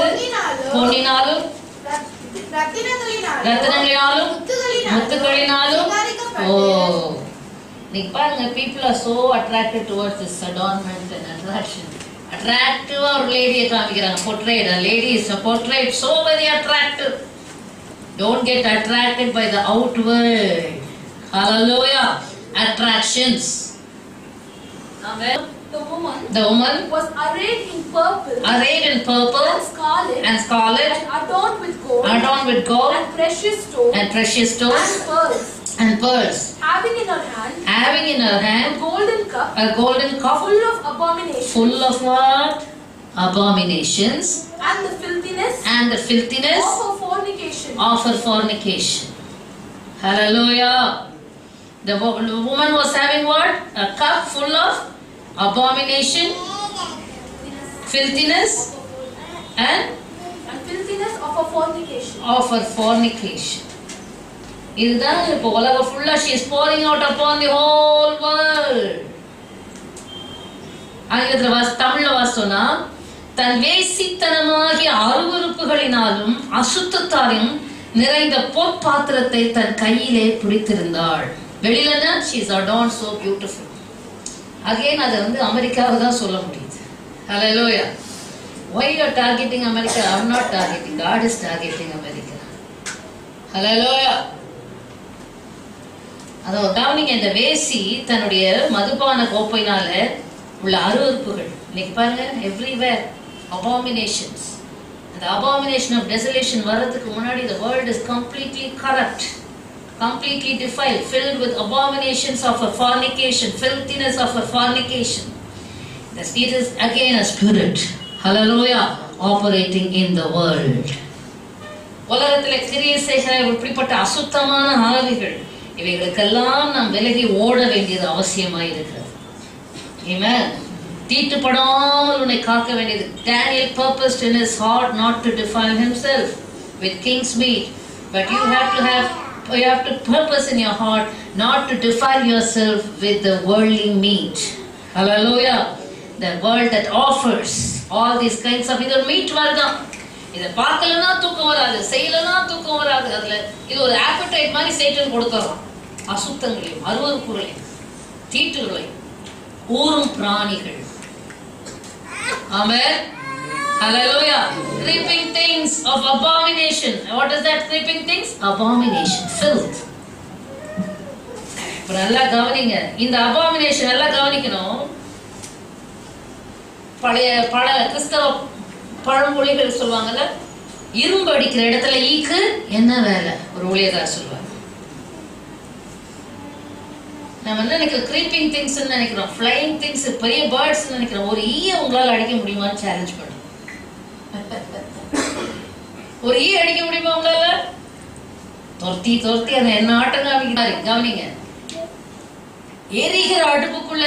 S1: பொன்னினாலும் ரத்தினங்களினாலும் முத்துகளினாலும். ஓ, நீங்க பாருங்க, people are so attracted towards this adornment and attraction. Attractive ஒரு லேடியை காமிக்கிறாங்க, portrayed. A lady is portrayed so very attractive. Don't get attracted by the outward. Hallelujah. Attractions. Amen. The woman
S3: was arrayed in purple
S1: and scarlet
S3: and adorned with gold and precious stones
S1: and pearls,
S3: having in her hand a
S1: golden cup
S3: full of abominations,
S1: full of what? Abominations,
S3: and the filthiness
S1: of her fornication. Hallelujah. The woman was having what? A cup full of abomination, filthiness, and
S3: filthiness of her
S1: fornication. இதுதான் இப்போ உலகம் ஃபுல்லா she is pouring out upon the whole world. ஆங்கிலத்தில் தமிழ்ல வாசித்தோம்னா, தன் வேசித்தனமாகிய அருவருப்புகளினாலும் அசுத்தத்தாலும் நிறைந்த பொற்பாத்திரத்தை தன் கையிலே பிடித்திருந்தாள். வெளியிலன்னா she is adorned so beautiful. Again அதை வந்து அமெரிக்காவை தான் சொல்ல முடியுது. Hallelujah. Why you are targeting America? I am not targeting. God is targeting America. Hallelujah. அதோ கவனிங்க, இந்த வேசி தன்னுடைய மதுபான கோப்பையினால உள்ள அருவருப்புகள் இன்னைக்கு பாருங்க everywhere abominations. The abomination of desolation வரதுக்கு முன்னாடி the world is completely corrupt, completely defiled, filled with abominations of a fornication, filthiness of a fornication. It is again a spirit, hallelujah, operating in the world. உலகத்தில் கிரியை செய்கிற இப்படிப்பட்ட அசுத்தமான ஆவிகள், இவைகளுக்கெல்லாம் நாம் விலகி ஓட வேண்டியது அவசியமாய் இருக்கிறது. Amen. தீட்டுப்படாமல் உன்னை காக்க வேண்டியது. Daniel purposed in his heart not to defile himself with king's meat, but you have to purpose in your heart not to defile yourself with the worldly meat. Hallelujah. The world that offers all these kinds of either meat vargam. இதை பார்க்கலன்னா தூக்கம் வராது, செய்யலன்னா தூக்கம் வராது. அதுல இது ஒரு ஆப்படைட் மாதிரி சேட்டன் கொடுத்துறோம். அசுத்தங்களையும் அருவருப்புகளையும் தீட்டுகளையும் ஊரும் பிராணிகள். Amen. Hallelujah. Creeping things of abomination. What is that creeping things? Abomination, filth.
S2: இப்ப நல்லா கவனிங்க, இந்த அபாமினேஷன் நல்லா கவனிக்கணும். பல கிறிஸ்தவ பழமொழிகள் சொல்லுவாங்கல்ல, இரும்பு அடிக்கிற இடத்துல ஈக்கு என்ன வேலை, ஒரு ஊழியக்காரர் சொல்லுவாங்க. நம்ம என்ன நினைக்கிறோம், கிரீப்பிங் திங்ஸ் நினைக்கிறோம், ஃப்ளைங் திங்ஸ், பெரிய பேர்ட்ஸ் நினைக்கிறோம். ஒரு ஈய உங்களால் அடிக்க முடியுமான்னு சேலஞ்ச் பண்ணும். ஒரு ஈ அடிக்க முடியுமா உங்களால? துரத்தி துரத்தி அந்த என்ன ஆட்டம் காமிக்கிறாரு. கவனிங்க, எரிகிற அடுப்புக்குள்ள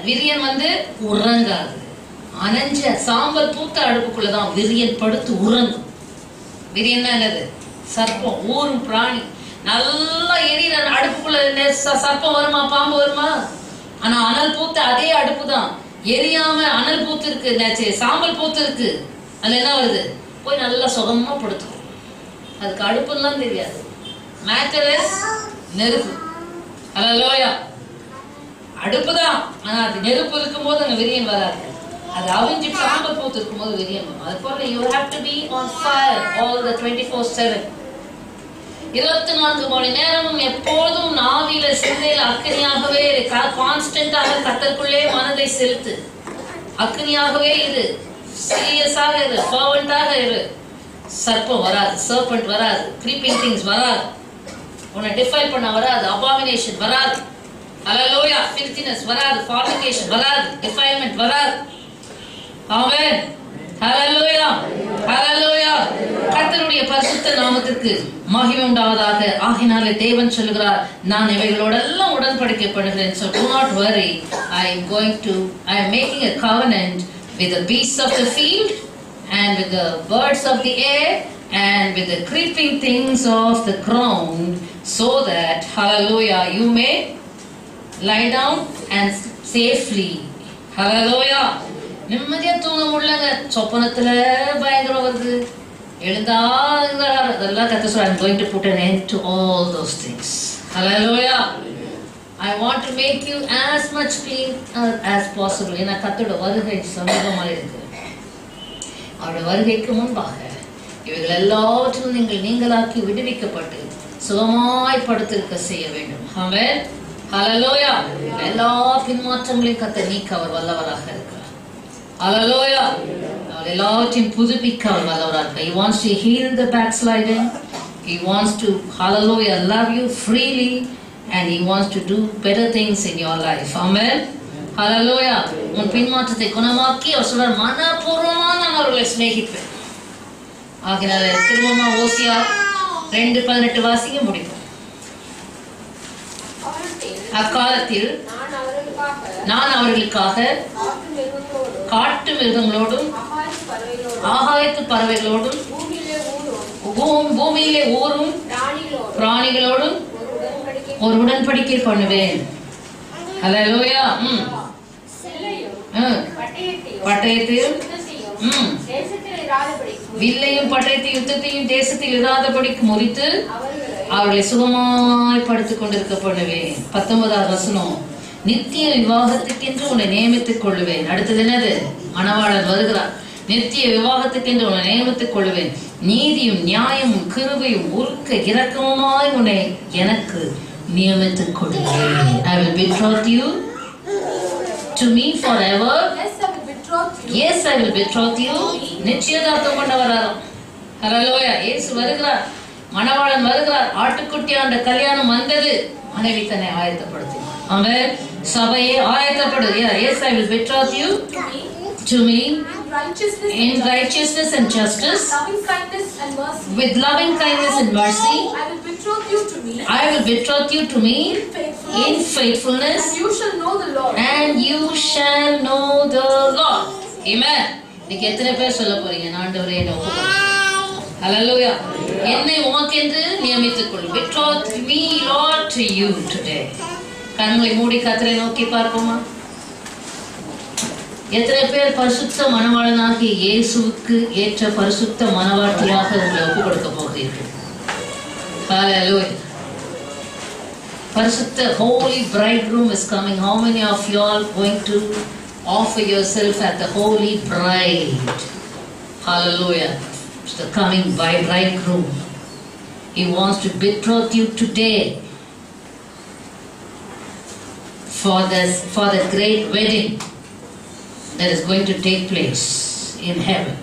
S2: விரியன் வந்து உறங்காது. அனஞ்ச சாம்பல் பூத்த அடுப்புக்குள்ளதான் விரியன் படுத்து உறங்கும். விரியன் என்னது? சர்ப்பம், ஊரும் பிராணி. நல்லா எரியிற அடுப்புக்குள்ள சர்ப்பம் வருமா, பாம்பு வருமா? ஆனா அனல் பூத்த அதே அடுப்பு தான், எரியாம அனல் பூத்து இருக்கு, சாம்பல் பூத்து இருக்கு, அதுல என்ன வருது? போய் நல்லா சுகமா படுத்துக்கும். அதுக்கு அடுப்புலாம் தெரியாது. மேட்டர் இஸ் நெருப்பு. அல்லேலூயா. அடுப்பு தான், ஆனா அது நெருப்பு இருக்கும் போது அங்க விரியன் வராது. அது அவிஞ்சு சாம்பல் பூத்து இருக்கும் போது விரியன் வரும். அது போல you have to be on fire all the 24/7. 24 மணி நேரமும் எப்போதும் நாவில சிந்தையில அக்கினியாகவே இரு. கான்ஸ்டன்டாக கர்த்தருக்குள்ளே மனதை செலுத்து. அக்கினியாகவே இரு, சீரியஸாக இரு, ஃபர்வெண்டாக இரு. சர்ப்பம் வராது, சர்பெண்ட் வராது, கிரீப்பிங் திங்ஸ் வராது, உன்னை டிஃபைல் பண்ண வராது, அபாமினேஷன் வராது. ஹல்லேலூயா. ஃபில்தினஸ் வராது, ஃபார்னிகேஷன் வராது, டிஃபைல்மென்ட் வராது. ஆமென். ஹல்லேலூயா. ஹல்லேலூயா. கர்த்தருடைய பரிசுத்த நாமத்திற்கு மகிமை உண்டாவதாக. ஆகினாலே தேவன் சொல்கிறார், நான் இவைகளோடெல்லாம் உடன்படிக்கை பண்ணுகிறேன். So do not worry. I am making a covenant with the beasts of the field and with the birds of the air and with the creeping things of the ground, so that, hallelujah, you may lie down and safely. Hallelujah. நிம்மதியா தூங்க முடியலங்க, சொப்பனத்துல பயங்கரம் வருது, எழுந்தா அதெல்லாம் கத்த சொல்ற. I'm going to put an end to all those things. Hallelujah. I want to make you as much clean as possible. ஏன்னா கத்தோட வருகை சமீபமா இருக்கு. அவருடைய வருகைக்கு முன்பாக இவைகள் எல்லாவற்றிலும் நீங்கள் நீங்களாக்கி விடுவிக்கப்பட்டு சுகமாய் படுத்திருக்க செய்ய வேண்டும். ஆமென். ஹல்லேலூயா. எல்லா பின்மாற்றங்களையும் கத்த நீக்க அவர் வல்லவராக இருக்கிறார். ஹல்லேலூயா. அவர் எல்லாவற்றையும் புதுப்பிக்க அவர் வல்லவராக இருக்கிறார். He wants to heal the backsliding. He wants to, hallelujah, love you freely, and he wants to do better things in your life. Amen. Hallelujah. உன் பின்மாற்றத்தை குணமாக்கி அவர் சொல்றார், மனப்பூர்வமா நான் அவர்களை சிநேகிப்பேன். ஆகினால திரும்பமா ஓசியா 2:18 வாசிக்க முடியும். அக்காலத்தில் நான் அவர்களுக்காக காட்டு மிருகங்களோடும் ஆகாயத்து பறவைகளோடும் பூமியிலே ஊரும் பிராணிகளோடும் ஒரு உடன்படிக்கை பண்ணுவேன். ஹல்லேலூயா. பட்டயத்தையும் வில்லையும் பட்டயத்தையும் யுத்தத்தையும் தேசத்தில் இராதபடிக்கு முறித்து அவர்களை சுகமாய் படுத்துக் கொண்டிருக்க பண்ணுவேன். 19வது வசனம், நித்திய விவாகத்துக்கென்று உன்னை நியமித்துக் கொள்ளுவேன். அடுத்தது என்னது? மணவாளன் வருகிறார். நித்திய விவாகத்துக்கென்று உன்னை நியமித்துக் கொள்ளுவேன். நீதியும் நியாயமும் கிருபையும் உருக்க இரக்கமுமாய் உன்னை எனக்கு நியமித்துக் கொள்ளுவேன். I will betroth you to me forever. Yes, I will betroth you. நிச்சயதார்த்தம் கொண்ட வராராம். ஹல்லேலூயா. இயேசு வருகிறார், மணவாளன் வருகிறார். ஆட்டுக்குட்டியாண்ட கல்யாணம் வந்தது. மனைவி தன்னை ஆயத்தப்படுத்தினார். ஆமென். சபையே ஆயத்தப்படு. Yes, I will betroth you to me in righteousness and justice, with loving kindness and mercy.
S3: I will betroth you to me.
S2: I will betroth you to me in faithfulness,
S3: and you shall know the Lord.
S2: And you shall know the Lord. Amen. நீங்க எத்தனை பேர் சொல்ல போறீங்க, ஆண்டவரே என்னை ஒப்புக்கொள்ளுங்க. ஹல்லேலூயா. என்னை உமக்கென்று நியமித்துக் கொள்ளும். Betroth me, Lord, to you today. கண்களை மூடி கர்த்தரை நோக்கி பார்ப்போமா? எத்தனை பேர் பரிசுத்த மணவாளனாகிய இயேசுவுக்கு ஏற்ற பரிசுத்த மணவாட்டியாக உங்களை ஒப்புக் கொடுக்க போகிறீர்கள்? Hallelujah. பரிசுத்த holy bridegroom is coming. How many of you are going to offer yourself at the holy bride? Hallelujah. It's the coming bridegroom. He wants to betroth you today.
S1: for the great wedding that is going to take place in heaven.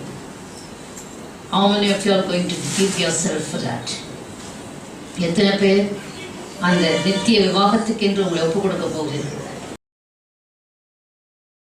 S1: How many of you are going to give yourself for that? எத்தனை பேர் அந்த நித்திய விவாகத்துக்கு என்று உங்களை ஒப்பு கொடுக்க போகிறீர்கள்?